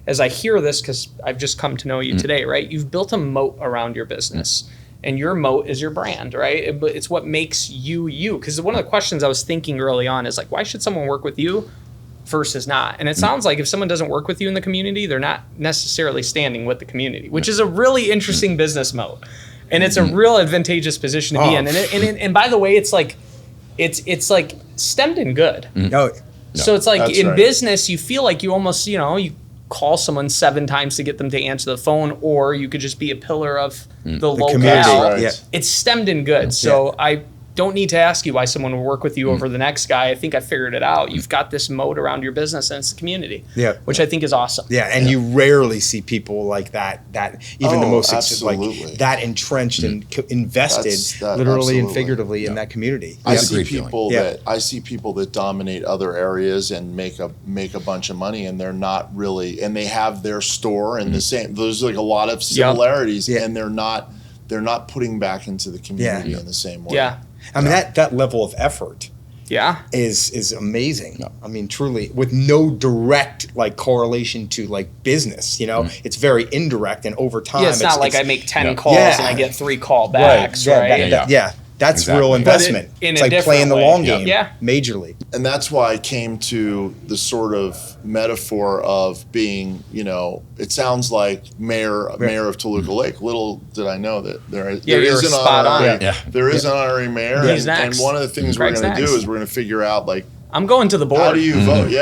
as I hear this, because I've just come to know you today, right? You've built a moat around your business, and your moat is your brand, right? It's what makes you you. Because one of the questions I was thinking early on is why should someone work with you versus not? And it sounds like if someone doesn't work with you in the community, they're not necessarily standing with the community, which is a really interesting business moat, and it's a real advantageous position to be in. And by the way, it's stemmed in good. So it's in business, you feel like you almost you call someone 7 times to get them to answer the phone, or you could just be a pillar of the locale. Right. It's stemmed in good. So I don't need to ask you why someone will work with you over the next guy. I think I figured it out. You've got this moat around your business, and it's the community, which I think is awesome. And you rarely see people like that even the most that entrenched and invested literally and figuratively in that community. I see people that dominate other areas and make a bunch of money, and they're not really, and they have their store and the same. There's a lot of similarities, and they're not putting back into the community in the same way. I mean, that level of effort is amazing. I mean, truly, with no direct correlation to business, it's very indirect, and over time. It's not like I make 10 calls and I get 3 callbacks, right? That's real investment. It's like playing the long game, majorly. And that's why I came to the sort of metaphor of being, it sounds like mayor of Toluca Lake. Little did I know that there is an honorary mayor. And one of the things we're going to do is we're going to figure out I'm going to the board. How do you vote?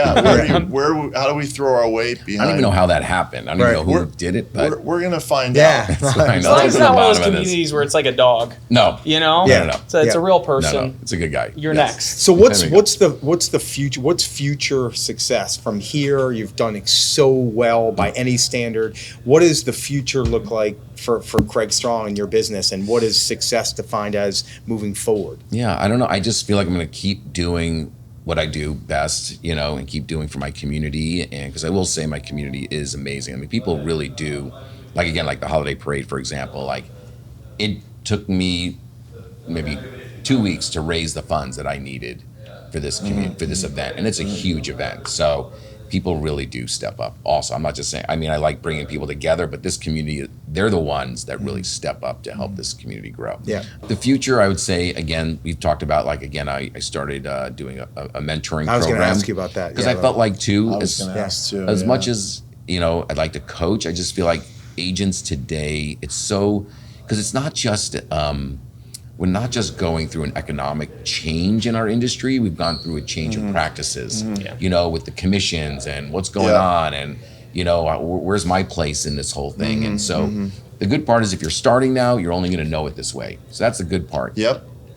How do we throw our weight behind? I don't even know how that happened. I don't even know who did it, but we're going to find out. As long as it's not one of those communities where it's like a dog. No. No. So it's a real person. No. It's a good guy. You're next. So what's the future? What's future success from here? You've done it so well by any standard. What does the future look like for Craig Strong and your business, and what is success defined as moving forward? Yeah, I don't know. I just feel like I'm going to keep doing what I do best, and keep doing for my community. And because I will say my community is amazing. I mean, people really do, like the holiday parade, for example, it took me maybe 2 weeks to raise the funds that I needed for this for this event. And it's a huge event. So people really do step up. Also, I'm not just saying, I like bringing people together, but this community, they're the ones that really step up to help this community grow. The future, I would say, again, we've talked about, I started doing a mentoring program. I was going to ask you about that. Because I felt like, too, as much as, I'd like to coach, I just feel like agents today, because it's not just, we're not just going through an economic change in our industry. We've gone through a change of practices, with the commissions and what's going on, and where's my place in this whole thing. And so the good part is if you're starting now, you're only going to know it this way. So that's the good part.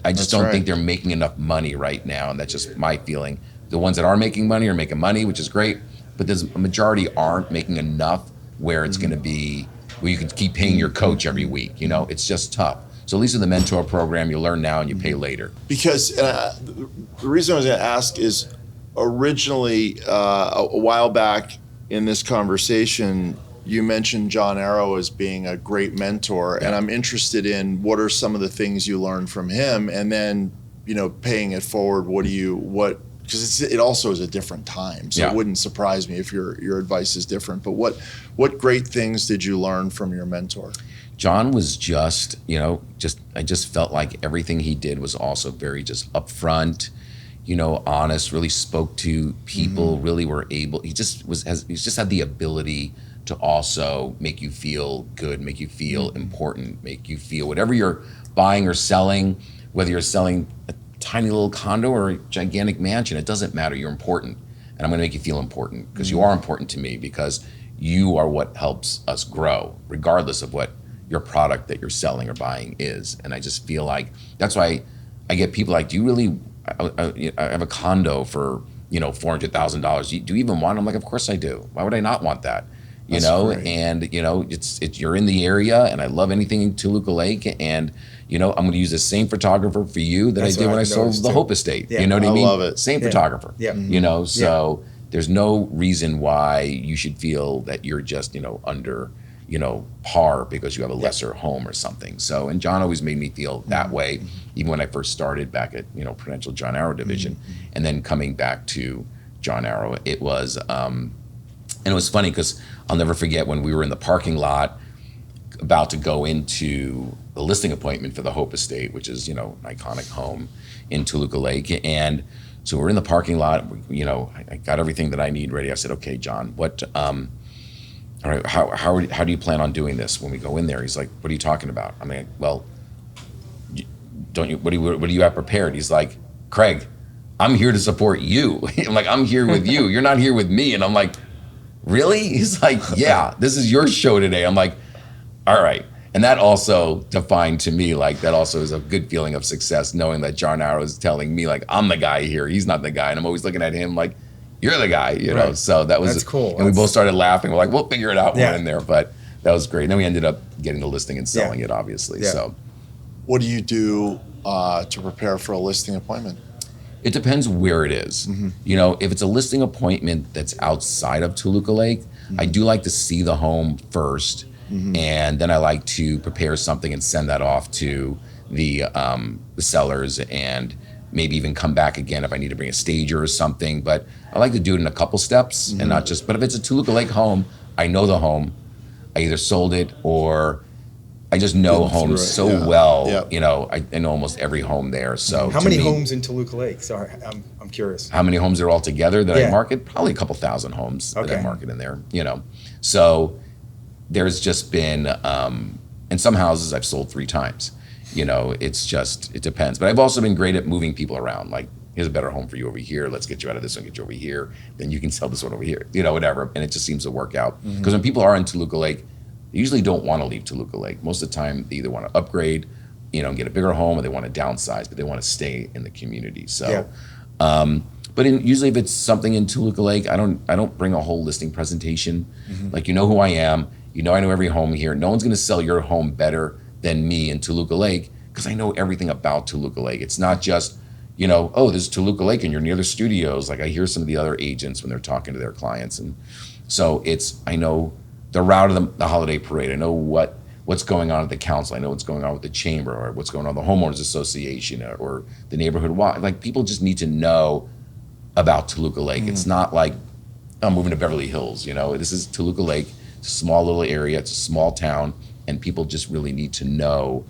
I just don't think they're making enough money right now, and that's just my feeling. The ones that are making money are making money, which is great, but there's a majority aren't making enough where it's going to be where you can keep paying your coach every week. It's just tough. So at least in the mentor program, you learn now and you pay later. Because the reason I was going to ask is originally a while back in this conversation, you mentioned John Arrow as being a great mentor, and I'm interested in what are some of the things you learned from him, and then, you know, paying it forward, because it also is a different time, so it wouldn't surprise me if your advice is different. But what great things did you learn from your mentor? John was just, I just felt like everything he did was also very just upfront, honest, really spoke to people, really were able, he just had the ability to also make you feel good, make you feel important, make you feel whatever you're buying or selling, whether you're selling a tiny little condo or a gigantic mansion, it doesn't matter, you're important. And I'm gonna make you feel important because you are important to me, because you are what helps us grow, regardless of what your product that you're selling or buying is. And I just feel like, that's why I get people like, do you really, I have a condo for, $400,000. Do you even want it? I'm like, of course I do. Why would I not want that? That's great. And it's you're in the area, and I love anything in Toluca Lake, and I'm going to use the same photographer for you that I did when I sold the Hope Estate. Yeah. You know what I mean? I love it. Same photographer. Yeah. So there's no reason why you should feel that you're just under par because you have a lesser home or something. So, and John always made me feel that way, even when I first started back at Prudential John Arrow division, and then coming back to John Arrow, it was and it was funny because I'll never forget when we were in the parking lot about to go into the listing appointment for the Hope Estate, which is, an iconic home in Toluca Lake. And so we're in the parking lot, I got everything that I need ready. I said, okay, John, what, all right, how do you plan on doing this when we go in there? He's like, what are you talking about? I'm like, well, what do you have prepared? He's like, Craig, I'm here to support you. I'm like, I'm here with you. You're not here with me. And I'm like, really? He's like, yeah, this is your show today. I'm like, all right. And that also defined to me, like, that also is a good feeling of success, knowing that John Arrow is telling me, like, I'm the guy here. He's not the guy. And I'm always looking at him like, you're the guy, know? So that's cool. And we both started laughing. We're like, we'll figure it out when we're in there. But that was great. And then we ended up getting the listing and selling it, obviously. Yeah. So, what do you do to prepare for a listing appointment? it depends where it is. If it's a listing appointment that's outside of Toluca Lake, I do like to see the home first. And then I like to prepare something and send that off to the sellers, and maybe even come back again if I need to bring a stager or something. But I like to do it in a couple steps and not just, but if it's a Toluca Lake home, I know the home. I either sold it or I just know homes so well. I know almost every home there. So how many homes in Toluca Lake? Sorry, I'm curious. How many homes are all together that I market? Probably a couple thousand homes that I market in there. So there's just been, and some houses I've sold 3 times. It depends. But I've also been great at moving people around. Like, here's a better home for you over here. Let's get you out of this one, get you over here. Then you can sell this one over here. Whatever. And it just seems to work out. Because when people are in Toluca Lake, they usually don't want to leave Toluca Lake. Most of the time, they either want to upgrade, and get a bigger home, or they want to downsize, but they want to stay in the community. So, but usually if it's something in Toluca Lake, I don't bring a whole listing presentation. Like, who I am. I know every home here. No one's going to sell your home better than me in Toluca Lake, because I know everything about Toluca Lake. It's not just, oh, there's Toluca Lake and you're near the studios. Like, I hear some of the other agents when they're talking to their clients. And so I know the route of the holiday parade. I know what's going on at the council. I know what's going on with the chamber, or what's going on with the homeowners association, or the neighborhood watch. Like, people just need to know about Toluca Lake. It's not like I'm moving to Beverly Hills. This is Toluca Lake. It's a small little area. It's a small town, and people just really need to know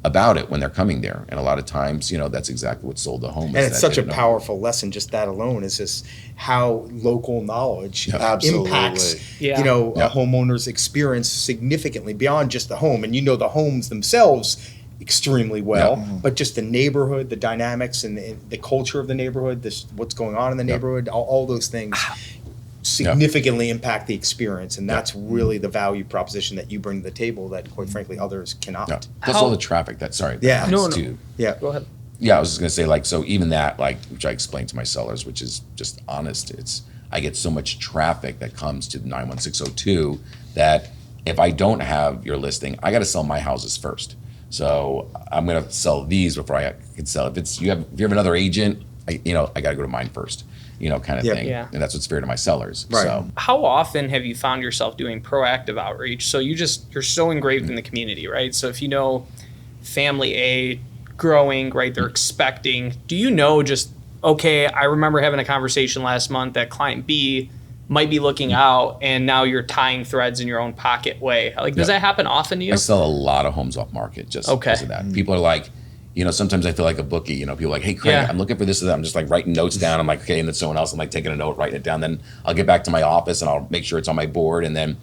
about it when they're coming there. And a lot of times, that's exactly what sold the home. And it's such a powerful lesson. Just that alone is just how local knowledge impacts, a homeowner's experience significantly beyond just the home. And the homes themselves extremely well, but just the neighborhood, the dynamics, and the culture of the neighborhood, what's going on in the neighborhood, all those things significantly impact the experience, and that's really the value proposition that you bring to the table that, quite frankly, others cannot. Plus all the traffic go ahead. Yeah, I was just gonna say, like, so even that, like, which I explained to my sellers, which is just honest, I get so much traffic that comes to 91602 that if I don't have your listing, I got to sell my houses first. So I'm going to sell these before I can sell. If you have another agent, I got to go to mine first, kind of thing. Yeah. And that's what's fair to my sellers. Right. So how often have you found yourself doing proactive outreach? So you're so engraved in the community, right? So if you know family A growing, right, they're expecting, do you know just, okay, I remember having a conversation last month that client B might be looking out, and now you're tying threads in your own pocket way. Like, does that happen often to you? I sell a lot of homes off market just because of that. People are like, sometimes I feel like a bookie. People are like, hey, Craig, I'm looking for this or that. I'm just like writing notes down. I'm like, okay, and then someone else, I'm like taking a note, writing it down. Then I'll get back to my office and I'll make sure it's on my board. And then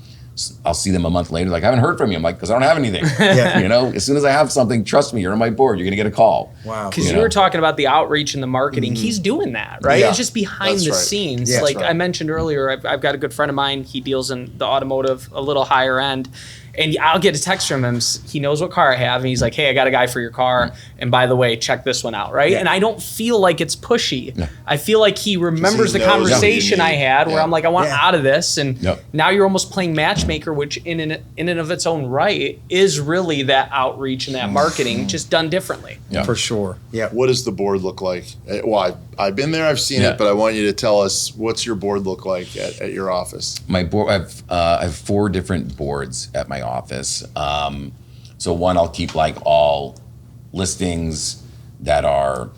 I'll see them a month later, like, I haven't heard from you. I'm like, because I don't have anything. As soon as I have something, trust me, you're on my board. You're going to get a call. Wow. Because you were talking about the outreach and the marketing. He's doing that, right? Yeah. It's just behind the scenes. Yeah, like I mentioned earlier, I've got a good friend of mine. He deals in the automotive, a little higher end. And I'll get a text from him. He knows what car I have. And he's like, hey, I got a guy for your car. And by the way, check this one out, right? Yeah. And I don't feel like it's pushy. Yeah. I feel like he remembers the conversation I had where I'm like, I want out of this. And now you're almost playing matchmaker, which in and of its own right is really that outreach and that marketing, just done differently. Yeah. For sure. Yeah. What does the board look like? Well, I've been there, I've seen it, but I want you to tell us, what's your board look like at your office? My board, I have 4 different boards at my office. So one, I'll keep like all listings that are,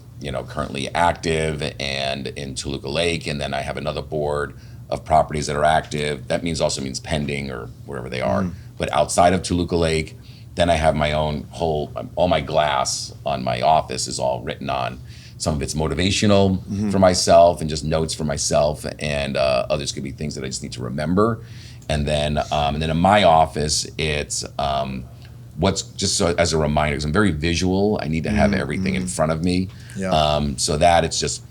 currently active and in Toluca Lake. And then I have another board of properties that are active. That also means pending or wherever they are. But outside of Toluca Lake, then I have my own all my glass on my office is all written on. Some of it's motivational for myself and just notes for myself, and others could be things that I just need to remember. And then in my office, it's what's just so as a reminder, because I'm very visual. I need to have everything in front of me, so that it's just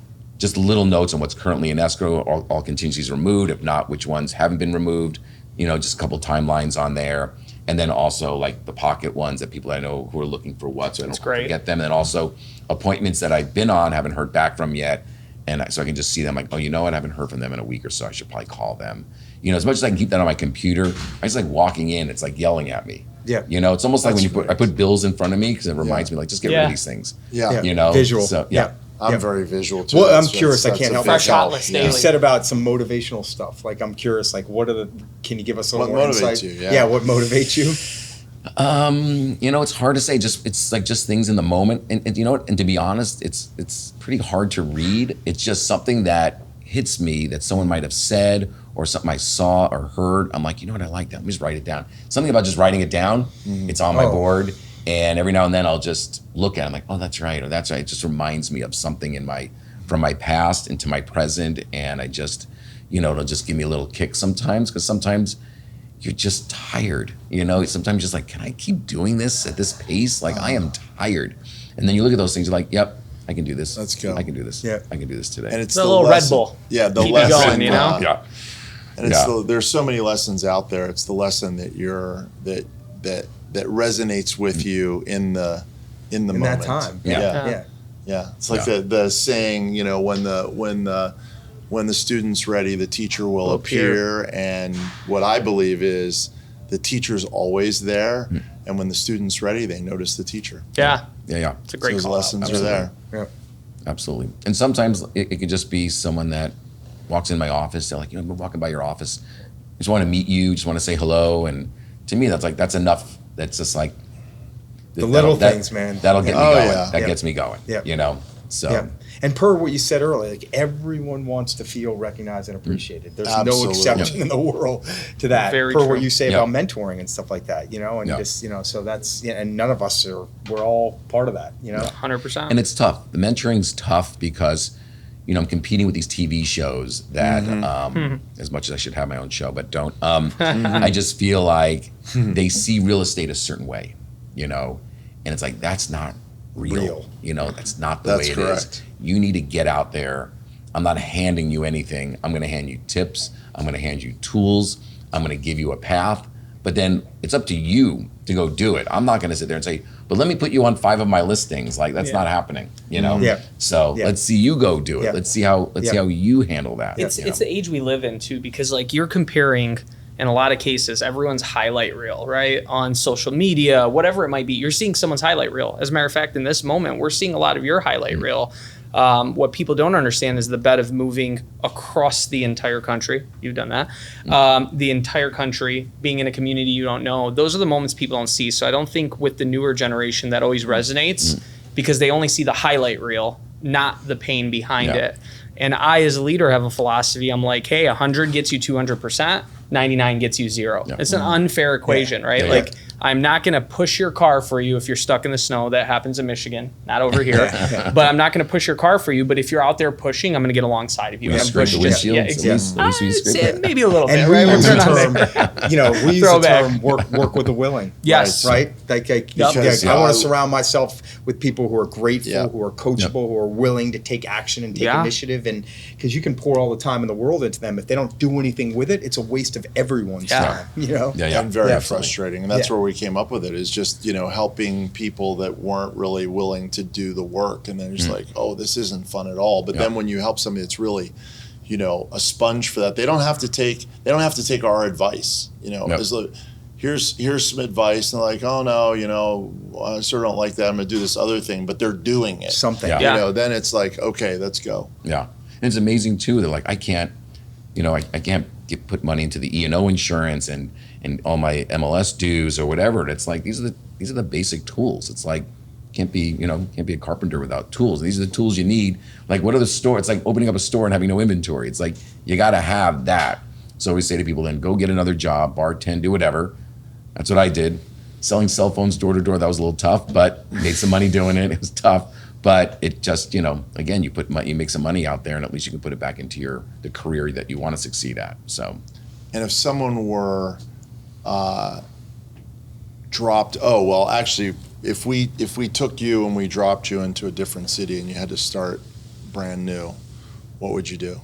little notes on what's currently in escrow, all contingencies removed. If not, which ones haven't been removed. Just a couple timelines on there. And then also like the pocket ones that people I know who are looking for what, so I don't forget them. And then also appointments that I've been on, haven't heard back from yet. And so I can just see them like, oh, you know what? I haven't heard from them in a week or so. I should probably call them. As much as I can keep that on my computer, I just like walking in, it's like yelling at me. Yeah. It's almost like when I put bills in front of me because it reminds me like, just get rid of these things. Yeah. Visual. So, I'm very visual too. Well, I'm curious. I can't help myself. You said about some motivational stuff. Like, I'm curious. Like, can you give us a little more insight? What motivates you? Yeah. What motivates you? It's hard to say. It's like just things in the moment. And you know what? And to be honest, it's pretty hard to read. It's just something that hits me that someone might have said or something I saw or heard. I'm like, you know what? I like that. Let me just write it down. Something about just writing it down. It's on my board. And every now and then I'll just look at it. I'm like, oh, that's right. Or that's right. It just reminds me of something from my past into my present. And I just, it'll just give me a little kick sometimes, because sometimes you're just tired. Sometimes just like, can I keep doing this at this pace? Like, I am tired. And then you look at those things, you're like, yep, I can do this. Let's go. I can do this. Yeah. I can do this today. And it's the little lesson. Red Bull. Yeah, the keep lesson. It going, Yeah. And it's there's so many lessons out there. It's the lesson that that resonates with you in the moment. That time. Yeah. It's like the saying, when the student's ready, the teacher will appear. And what I believe is the teacher's always there, and when the student's ready, they notice the teacher. Yeah. It's a great Those lessons are there. Yeah. Absolutely. And sometimes it could just be someone that walks in my office. They're like, I'm walking by your office. Just want to meet you. Just want to say hello. And to me, that's enough. That's just like the little things, man. That'll get me going. That gets me going. Yeah. So. Yeah. And per what you said earlier, like, everyone wants to feel recognized and appreciated. There's no exception in the world to that. Very per true. what you say about mentoring and stuff like that, and just, so that's, and none of us we're all part of that, 100%. And it's tough. The mentoring's tough because, I'm competing with these TV shows that, as much as I should have my own show, but don't, I just feel like they see real estate a certain way, and it's like, that's not real. That's not the way it is. You need to get out there. I'm not handing you anything. I'm going to hand you tips. I'm going to hand you tools. I'm going to give you a path. But then it's up to you to go do it. I'm not going to sit there and say, but let me put you on 5 of my listings. Like, that's not happening, So let's see you go do it. Let's see how you handle that. It's the age we live in too, because like you're comparing, and in a lot of cases, everyone's highlight reel, right? On social media, whatever it might be, you're seeing someone's highlight reel. As a matter of fact, in this moment, we're seeing a lot of your highlight reel. What people don't understand is the bet of moving across the entire country. You've done that. The entire country, being in a community you don't know. Those are the moments people don't see. So I don't think with the newer generation that always resonates because they only see the highlight reel, not the pain behind it. And I, as a leader, have a philosophy. I'm like, hey, 100 gets you 200%, 99 gets you 0. It's an unfair equation, right? Like, I'm not going to push your car for you if you're stuck in the snow. That happens in Michigan, not over here. But I'm not going to push your car for you. But if you're out there pushing, I'm going to get alongside of you. Scrape the windshield. Maybe a little bit. And we use the term, we use the term work with the willing. Yes. Right? Like, I want to surround myself with people who are grateful, who are coachable, who are willing to take action and take initiative. And because you can pour all the time in the world into them, if they don't do anything with it, it's a waste of everyone's time. And very frustrating. And that's where we came up with it, is just helping people that weren't really willing to do the work, and then just like, oh, this isn't fun at all. But then when you help somebody that's really a sponge for that, they don't have to take our advice. Here's some advice, and they're like, oh no, I sort of don't like that, I'm gonna do this other thing, but they're doing it then it's like, okay, let's go. And it's amazing too that like I can't put money into the E&O insurance and all my MLS dues or whatever. And it's like these are the basic tools. It's like can't be a carpenter without tools. These are the tools you need. Like, what are the store? It's like opening up a store and having no inventory. It's like you got to have that. So we say to people, then go get another job, bartend, do whatever. That's what I did. Selling cell phones door to door, that was a little tough, but made some money doing it. It was tough. But it just, again, you make some money out there, and at least you can put it back into the career that you want to succeed at. So, and if someone were dropped, actually, if we took you and we dropped you into a different city and you had to start brand new, what would you do?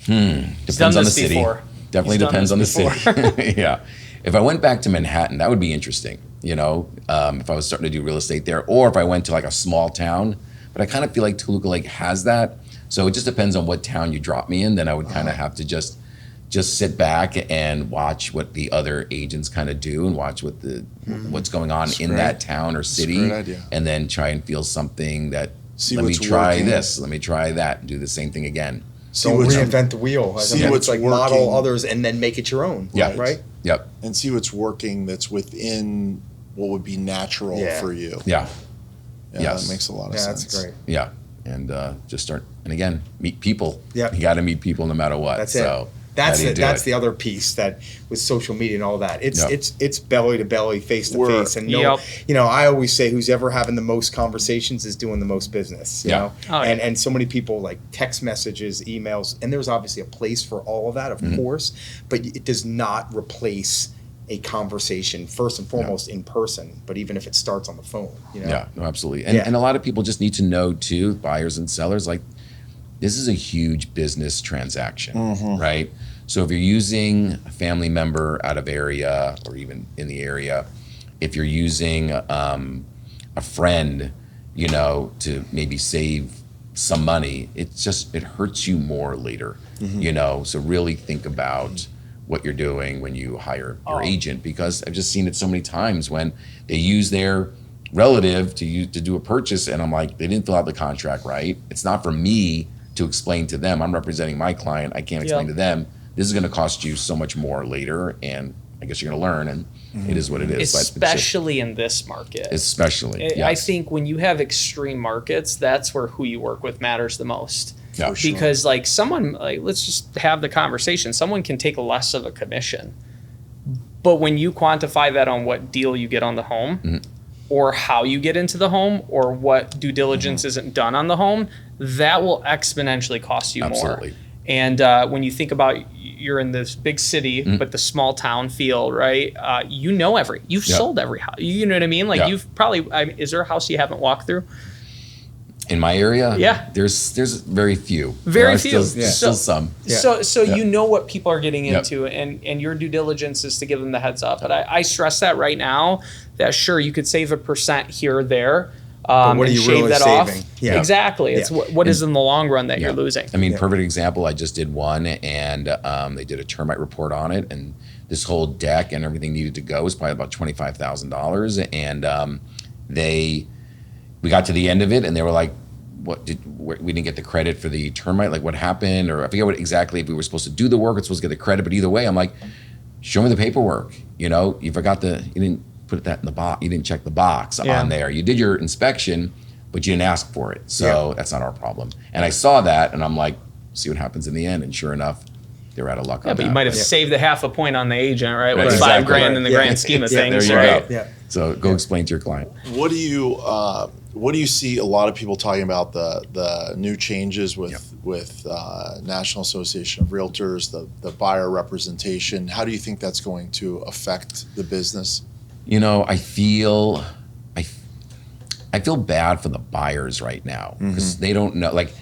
Depends on the city. Definitely depends on the city. Yeah. If I went back to Manhattan, that would be interesting. If I was starting to do real estate there, or if I went to like a small town. But I kind of feel like Toluca Lake has that. So it just depends on what town you drop me in. Then I would kind of have to just sit back and watch what the other agents kind of do and watch what's going on in that town or city. That's a great idea. And then try and feel something that, let me try this, let me try that, and do the same thing again. Don't reinvent the wheel. It's like model others and then make it your own. Right? Yep. And see what's working that's within what would be natural for you. Yeah. That makes a lot of sense. That's great. Yeah. And just start, and again, meet people. Yeah. You got to meet people no matter what. That's it. That's the other piece that with social media and all that. It's belly to belly, face to face, and I always say who's ever having the most conversations is doing the most business. You know, and so many people like text messages, emails, and there's obviously a place for all of that, of course, but it does not replace a conversation first and foremost in person. But even if it starts on the phone, Yeah, no, absolutely. And a lot of people just need to know too, buyers and sellers, like, this is a huge business transaction, right? So if you're using a family member out of area or even in the area, if you're using a friend, to maybe save some money, it hurts you more later, So really think about what you're doing when you hire your agent, because I've just seen it so many times when they use their relative to do a purchase, and I'm like, they didn't fill out the contract right. It's not for me to explain to them. I'm representing my client. I can't explain to them. This is going to cost you so much more later, and I guess you're going to learn, and it is what it is. Especially in this market. Especially, yes. I think when you have extreme markets, that's where who you work with matters the most. Yeah. Because like someone, let's just have the conversation. Someone can take less of a commission, but when you quantify that on what deal you get on the home, or how you get into the home, or what due diligence isn't done on the home, that will exponentially cost you more. And when you think about you're in this big city, but the small town feel, right? You've sold every house. You know what I mean? Like you've probably, is there a house you haven't walked through? In my area? Yeah. There's very few. Very few. Still some. Yeah. So you know what people are getting into, and your due diligence is to give them the heads up. But I stress that right now, that sure, you could save 1% here or there, What are and you shave really that saving? off. Yeah. Exactly. It's what is in the long run that you're losing. I mean, perfect example. I just did one, and they did a termite report on it, and this whole deck and everything needed to go was probably about $25,000. And we got to the end of it, and they were like, we didn't get the credit for the termite? Like, what happened? Or I forget what exactly, if we were supposed to do the work, it's supposed to get the credit. But either way, I'm like, show me the paperwork. You know, you didn't put that in the box. You didn't check the box on there. You did your inspection, but you didn't ask for it. So that's not our problem. And I saw that, and I'm like, see what happens in the end. And sure enough, they were out of luck on that. Yeah, but you might have saved a half a point on the agent, right? Right, With exactly. $5,000 in the grand scheme of things, there you right? go. So go explain to your client. What do you see a lot of people talking about the new changes with National Association of Realtors, the buyer representation? How do you think that's going to affect the business? You know, I feel bad for the buyers right now because they don't know. Like,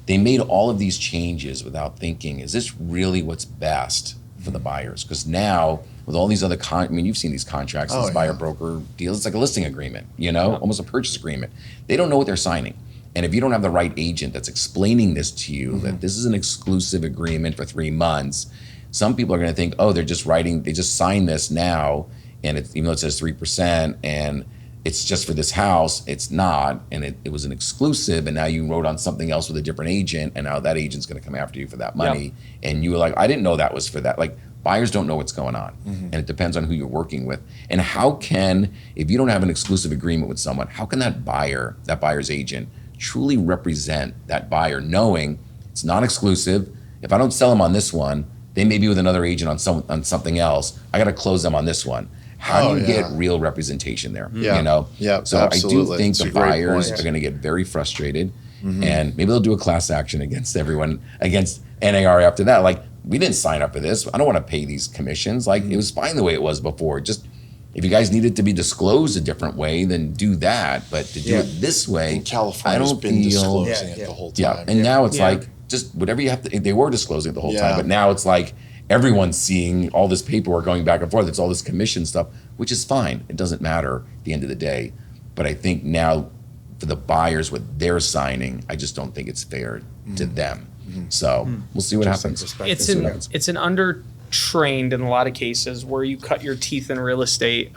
they made all of these changes without thinking, is this really what's best for the buyers? Because now, with all these other you've seen these contracts, these buyer broker deals, it's like a listing agreement, almost a purchase agreement. They don't know what they're signing. And if you don't have the right agent that's explaining this to you, that this is an exclusive agreement for 3 months, some people are going to think, oh, they just signed this now, and even though it says 3%, and it's just for this house, it's not, and it was an exclusive, and now you wrote on something else with a different agent, and now that agent's going to come after you for that money, and you were like, I didn't know that was for that. Like, buyers don't know what's going on, and it depends on who you're working with. And if you don't have an exclusive agreement with someone, how can that buyer's agent truly represent that buyer, knowing it's not exclusive? If I don't sell them on this one, they may be with another agent on something else. I got to close them on this one. How do you get real representation there? Yeah, so absolutely. I do think That's the buyers are going to get very frustrated, and maybe they'll do a class action against NAR after that. Like, we didn't sign up for this. I don't want to pay these commissions. Like, it was fine the way it was before. Just, if you guys needed to be disclosed a different way, then do that. But to do it this way, and California's been disclosing it the whole time. And now it's like, just whatever you have to. They were disclosing it the whole time, but now it's like everyone's seeing all this paperwork going back and forth. It's all this commission stuff, which is fine. It doesn't matter at the end of the day. But I think now, for the buyers, what they're signing, I just don't think it's fair to them. So we'll see what happens. It's an undertrained in a lot of cases where you cut your teeth in real estate.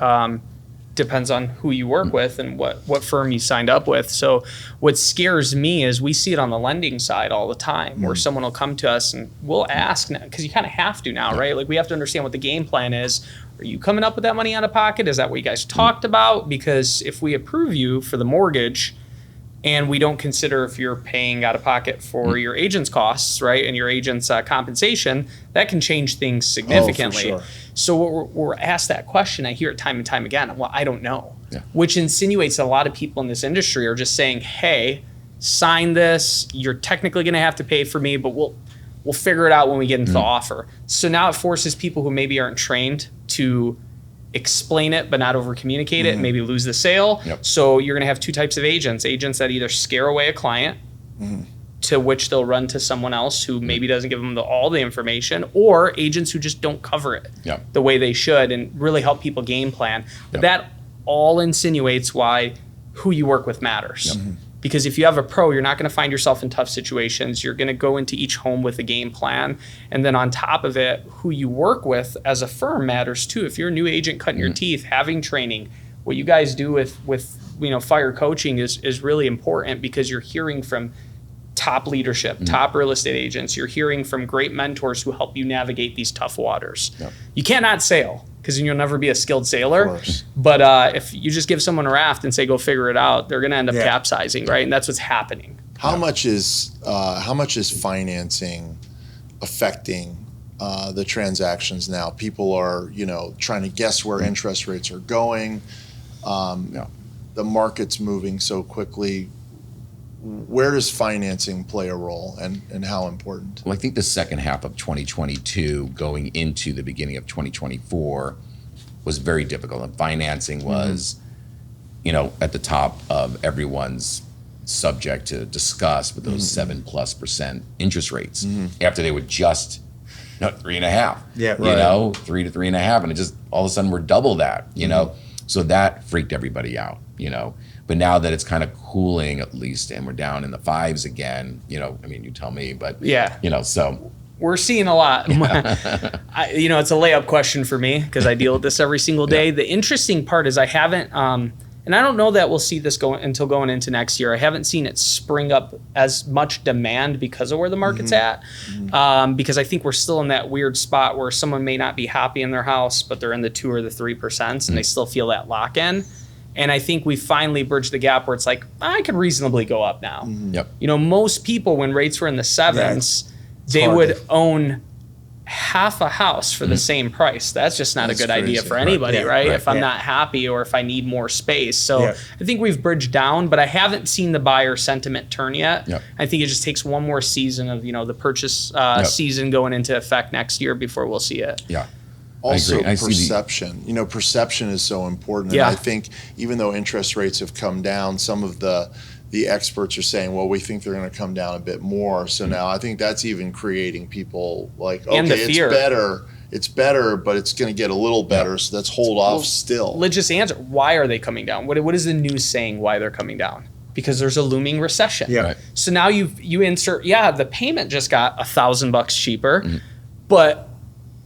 Depends on who you work with and what firm you signed up with. So what scares me is we see it on the lending side all the time, where someone will come to us and we'll ask, because you kind of have to now, right? Like, we have to understand what the game plan is. Are you coming up with that money out of pocket? Is that what you guys talked about? Because if we approve you for the mortgage, and we don't consider if you're paying out of pocket for your agent's costs, right, and your agent's compensation, that can change things significantly. Oh, for sure. So we're asked that question. I hear it time and time again. Well, I don't know, which insinuates that a lot of people in this industry are just saying, hey, sign this. You're technically going to have to pay for me, but we'll figure it out when we get into the offer. So now it forces people who maybe aren't trained to explain it but not over communicate it, maybe lose the sale. So you're going to have two types of agents that either scare away a client, to which they'll run to someone else who maybe doesn't give them all the information, or agents who just don't cover it the way they should and really help people game plan. But that all insinuates why who you work with matters. Because if you have a pro, you're not going to find yourself in tough situations. You're going to go into each home with a game plan. And then on top of it, who you work with as a firm matters too. If you're a new agent cutting your teeth, having training, what you guys do with fire coaching is really important, because you're hearing from top leadership, top real estate agents. You're hearing from great mentors who help you navigate these tough waters. You cannot sail, because you'll never be a skilled sailor. But if you just give someone a raft and say, go figure it out, they're going to end up capsizing, right? And that's what's happening. How much is financing affecting the transactions now? People are, trying to guess where interest rates are going. The market's moving so quickly. Where does financing play a role, and how important? Well, I think the second half of 2022 going into the beginning of 2024 was very difficult. And financing was, at the top of everyone's subject to discuss with those 7+% interest rates after they were just 3.5. 3 to 3.5, and it just all of a sudden we're double that. So that freaked everybody out, you know. But now that it's kind of cooling at least, and we're down in the 5s again, you know, I mean, you tell me, but yeah, you know, so we're seeing a lot. You know, it's a layup question for me because I deal with this every single day. The interesting part is I haven't, and I don't know that we'll see this until going into next year. I haven't seen it spring up as much demand because of where the market's at. Because I think we're still in that weird spot where someone may not be happy in their house, but they're in the 2 or the 3%, and they still feel that lock in. And I think we finally bridged the gap where it's like, I could reasonably go up now. You know, most people, when rates were in the 7s, they would own half a house for the same price. That's just not a good idea for anybody, right? If I'm not happy or if I need more space. So I think we've bridged down, but I haven't seen the buyer sentiment turn yet. I think it just takes one more season of, you know, the purchase season going into effect next year before we'll see it. Also, perception. You know, perception is so important. And I think even though interest rates have come down, some of the experts are saying, well, we think they're going to come down a bit more. So now I think that's even creating people like, okay, it's better, but it's going to get a little better. So let's hold off still. Let's just answer. Why are they coming down? What is the news saying why they're coming down? Because there's a looming recession. So now you insert, the payment just got $1,000 cheaper, but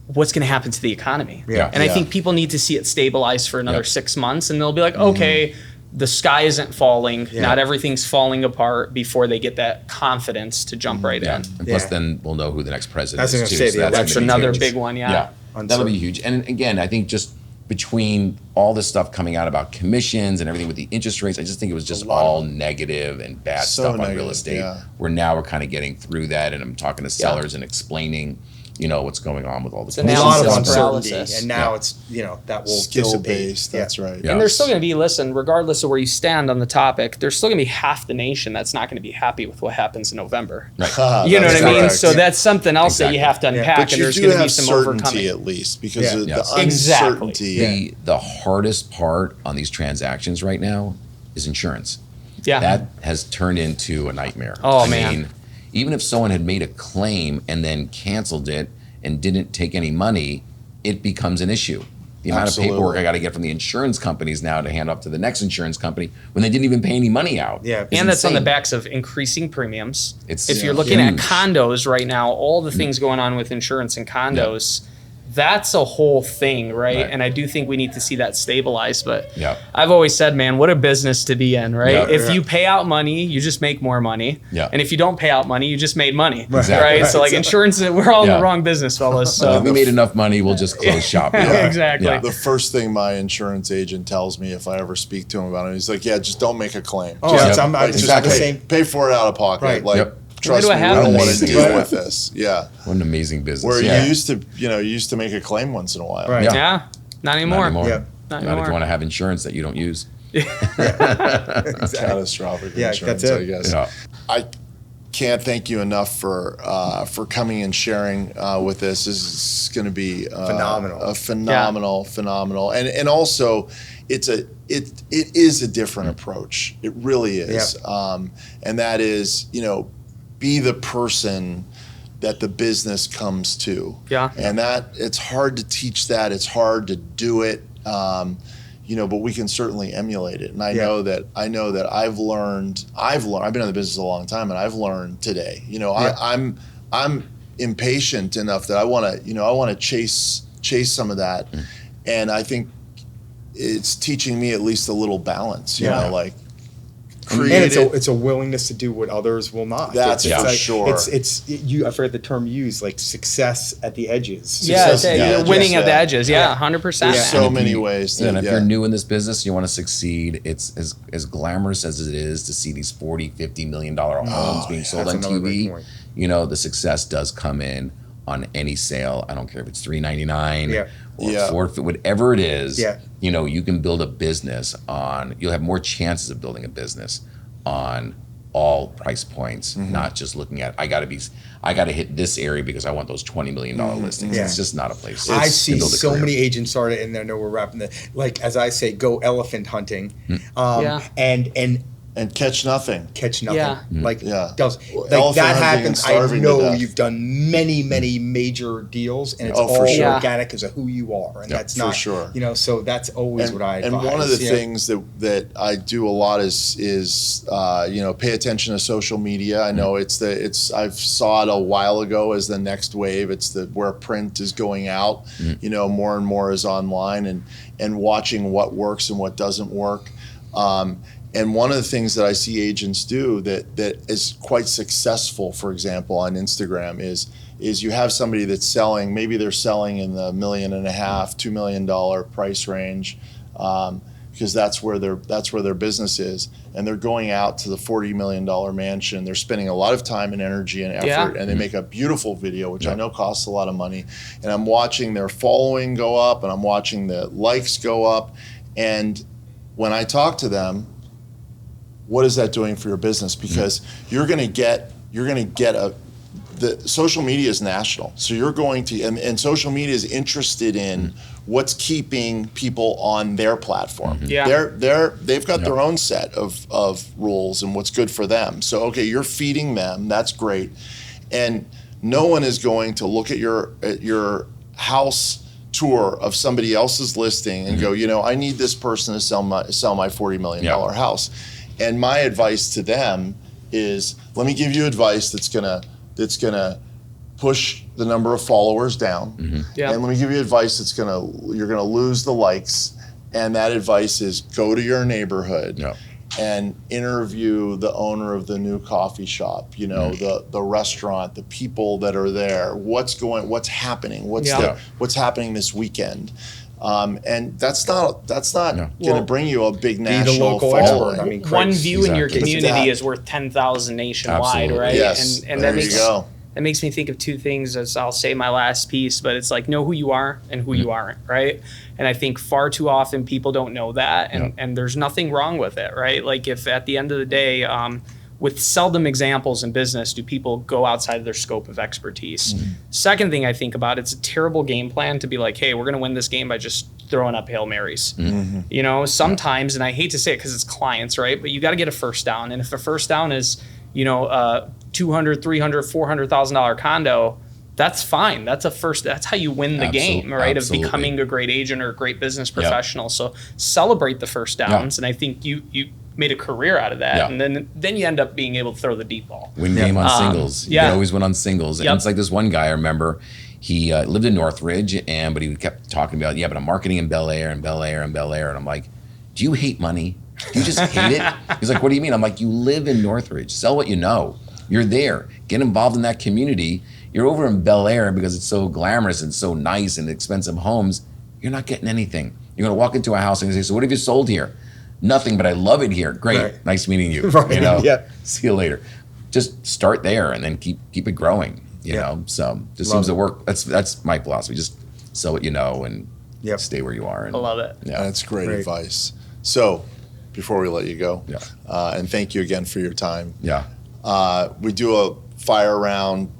what's going to happen to the economy? And I think people need to see it stabilize for another 6 months, and they'll be like, okay, the sky isn't falling, not everything's falling apart before they get that confidence to jump right in. And plus then we'll know who the next president is. That's going to say, that's another big one, That'll be huge. And again, I think just between all this stuff coming out about commissions and everything with the interest rates, I just think it was just all negative and bad stuff on real estate. We're kind of getting through that, and I'm talking to sellers and explaining, you know, what's going on with all this. A lot of uncertainty, and now it's, you know, that will dissipate. That's right. And there's still going to be, regardless of where you stand on the topic, there's still going to be half the nation that's not going to be happy with what happens in November. You know what I mean? So that's something else that you have to unpack, and there's going to be some overcoming. At least, because of the uncertainty. The hardest part on these transactions right now is insurance. That has turned into a nightmare. I mean, even if someone had made a claim and then canceled it and didn't take any money, it becomes an issue. The amount of paperwork I got to get from the insurance companies now to hand off to the next insurance company when they didn't even pay any money out. And that's on the backs of increasing premiums. If you're looking at condos right now, all the things going on with insurance and condos, that's a whole thing, right? And I do think we need to see that stabilize. But I've always said, man, what a business to be in, right? If you pay out money, you just make more money. And if you don't pay out money, you just made money, right? So like insurance, we're all in the wrong business, fellas. So if we made enough money, we'll just close shop. Exactly. The first thing my insurance agent tells me if I ever speak to him about it, he's like, just don't make a claim. Just pay for it out of pocket. Trust me, I don't want to deal with this. What an amazing business. Where you used to make a claim once in a while. Not anymore. Not if you want to have insurance that you don't use. Catastrophic insurance, I guess. I can't thank you enough for coming and sharing with us. This is going to be phenomenal. And also, it is a different approach. It really is. And that is, be the person that the business comes to. And that it's hard to teach that. It's hard to do it. But we can certainly emulate it. And I know that I've learned. I've been in the business a long time, and I've learned today. I'm impatient enough that I want to chase some of that, and I think it's teaching me at least a little balance. And it's a willingness to do what others will not. That's for sure. I've heard the term used, like success at the edges. Winning at the edges. 100%. There's so many ways. If you're new in this business, you want to succeed. It's as glamorous as it is to see these $40, $50 million homes being sold on TV. The success does come in on any sale. I don't care if it's $399 or $4, whatever it is. You can build a business on. You'll have more chances of building a business on all price points, not just looking at I got to hit this area because I want those $20 million listings. It's just not a place. I see so many agents started, and I know we're wrapping as I say, go elephant hunting, and And catch nothing. Yeah. Like Yeah. does Elephant like that hunting and happens. I starving to know death. you've done many major deals, and it's Oh, for all sure. organic as a who you are, and that's for not sure. So that's always what I advise. And one of the things that I do a lot is pay attention to social media. I know I've saw it a while ago as the next wave. It's where print is going out. More and more is online, and watching what works and what doesn't work. And one of the things that I see agents do that is quite successful, for example, on Instagram is you have somebody that's selling, maybe they're selling in the $1.5 million, $2 million price range, because that's where their business is, and they're going out to the $40 million mansion. They're spending a lot of time and energy and effort, and they make a beautiful video, which I know costs a lot of money. And I'm watching their following go up, and I'm watching the likes go up, and when I talk to them, what is that doing for your business? Because you're going to get the social media is national. So you're going to, and social media is interested in what's keeping people on their platform. Yeah. They've got their own set of rules and what's good for them. So, okay, you're feeding them, that's great. And no one is going to look at your house tour of somebody else's listing and go, I need this person to sell my $40 million house. And my advice to them is, let me give you advice that's gonna push the number of followers down. And let me give you advice you're gonna lose the likes. And that advice is, go to your neighborhood and interview the owner of the new coffee shop, the restaurant, the people that are there, what's happening, what's happening this weekend. And that's not going to bring you a big national following. I mean, one view in your community is worth 10,000 nationwide, right? Yes. And there that makes me think of two things, as I'll say my last piece, but it's like, know who you are and who you aren't, right? And I think far too often people don't know that, and there's nothing wrong with it, right? Like, if at the end of the day, with seldom examples in business do people go outside of their scope of expertise. Second thing I think about, it's a terrible game plan to be like, hey, we're going to win this game by just throwing up Hail Marys. Sometimes, and I hate to say it because it's clients, right? But you got to get a first down. And if the first down is, $200,000, $300,000, $400,000 condo, that's fine. That's how you win the game, right? Of becoming a great agent or a great business professional. So celebrate the first downs. And I think you made a career out of that, and then you end up being able to throw the deep ball. Win game on singles. You always win on singles. And it's like this one guy, I remember, he lived in Northridge, but he kept talking about, but I'm marketing in Bel Air and Bel Air and Bel Air. And I'm like, do you hate money? Do you just hate it? He's like, what do you mean? I'm like, you live in Northridge. Sell what you know. You're there. Get involved in that community. You're over in Bel Air because it's so glamorous and so nice and expensive homes. You're not getting anything. You're going to walk into a house and say, so what have you sold here? Nothing, but I love it here. Great. Right. Nice meeting you. See you later. Just start there and then keep it growing, you know? So just seems to work. That's my philosophy. Just sell what you know and stay where you are. And, I love it. Yeah, that's great advice. So before we let you go, and thank you again for your time. We do a fire round.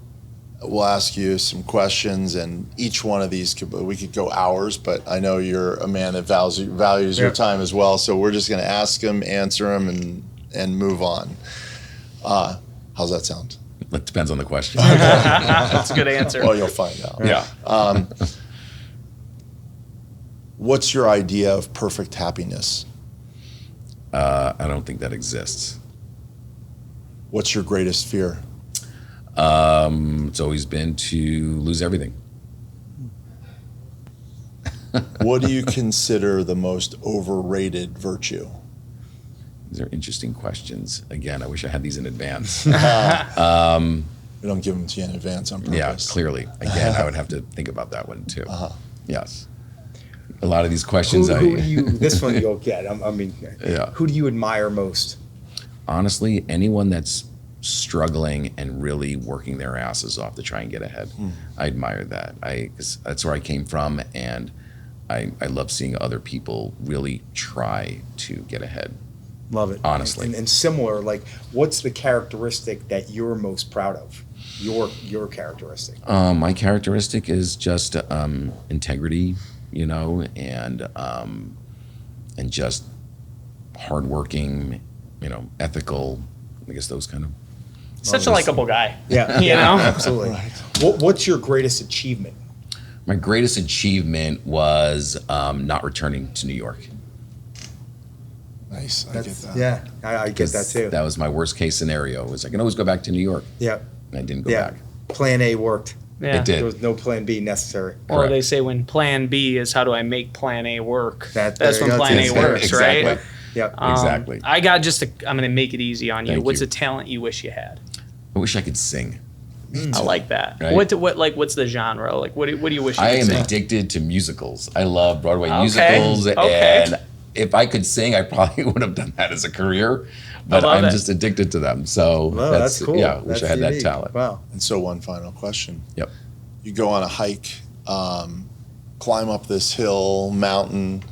We'll ask you some questions, and each one of these we could go hours, but I know you're a man that values your time as well. So we're just going to ask them, answer them, and move on. How's that sound? It depends on the question. That's a good answer. Well, you'll find out. What's your idea of perfect happiness? I don't think that exists. What's your greatest fear? It's always been to lose everything. What do you consider the most overrated virtue? These are interesting questions. Again, I wish I had these in advance. We don't give them to you in advance on purpose. Yeah, clearly. Again, I would have to think about that one too. Yes. A lot of these questions. This one you'll get. Who do you admire most? Honestly, anyone that's struggling and really working their asses off to try and get ahead. I admire that. 'Cause that's where I came from, and I love seeing other people really try to get ahead. Love it. Honestly. And similar, like, what's the characteristic that you're most proud of? Your characteristic. My characteristic is just integrity, and just hardworking ethical, I guess those kind of. Such a likable guy. Yeah. You know? Absolutely. What's your greatest achievement? My greatest achievement was not returning to New York. Nice. I get that. Yeah, I get that too. That was my worst case scenario. Was I can always go back to New York. Yeah. And I didn't go Yeah. back. Plan A worked. Yeah. It did. There was no plan B necessary. Or Correct. they say when plan B is how do I make plan A work? That's That's when there you go. plan A That's works, exactly. right? Yep. Exactly. I got I'm going to make it easy on you. Thank What's you. a talent you wish you had? I wish I could sing. I like that. Right? What's the genre? Like what do you wish you I could am sing? addicted to musicals. I love Broadway Okay. musicals, Okay. and if I could sing, I probably would have done that as a career. But love I'm it. just addicted to them. So Wow, that's cool. Yeah, wish That's I had unique. that talent. Wow. And so one final question. Yep. You go on a hike, climb up this hill, mountain,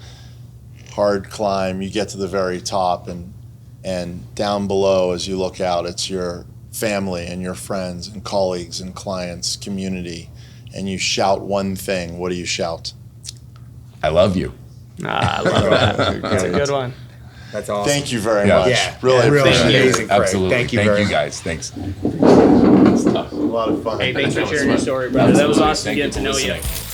hard climb. You get to the very top, and down below, as you look out, it's your family and your friends and colleagues and clients, community, and you shout one thing. What do you shout? I love you. I love that. That's a good one. That's awesome. Thank you very Yeah. much. Yeah. Really Really appreciate it. amazing, Craig. Absolutely. Thank you very much. guys. Thanks. A lot of fun. Hey, thanks for sharing your story, brother. That was awesome Thank getting to you know for you. listening.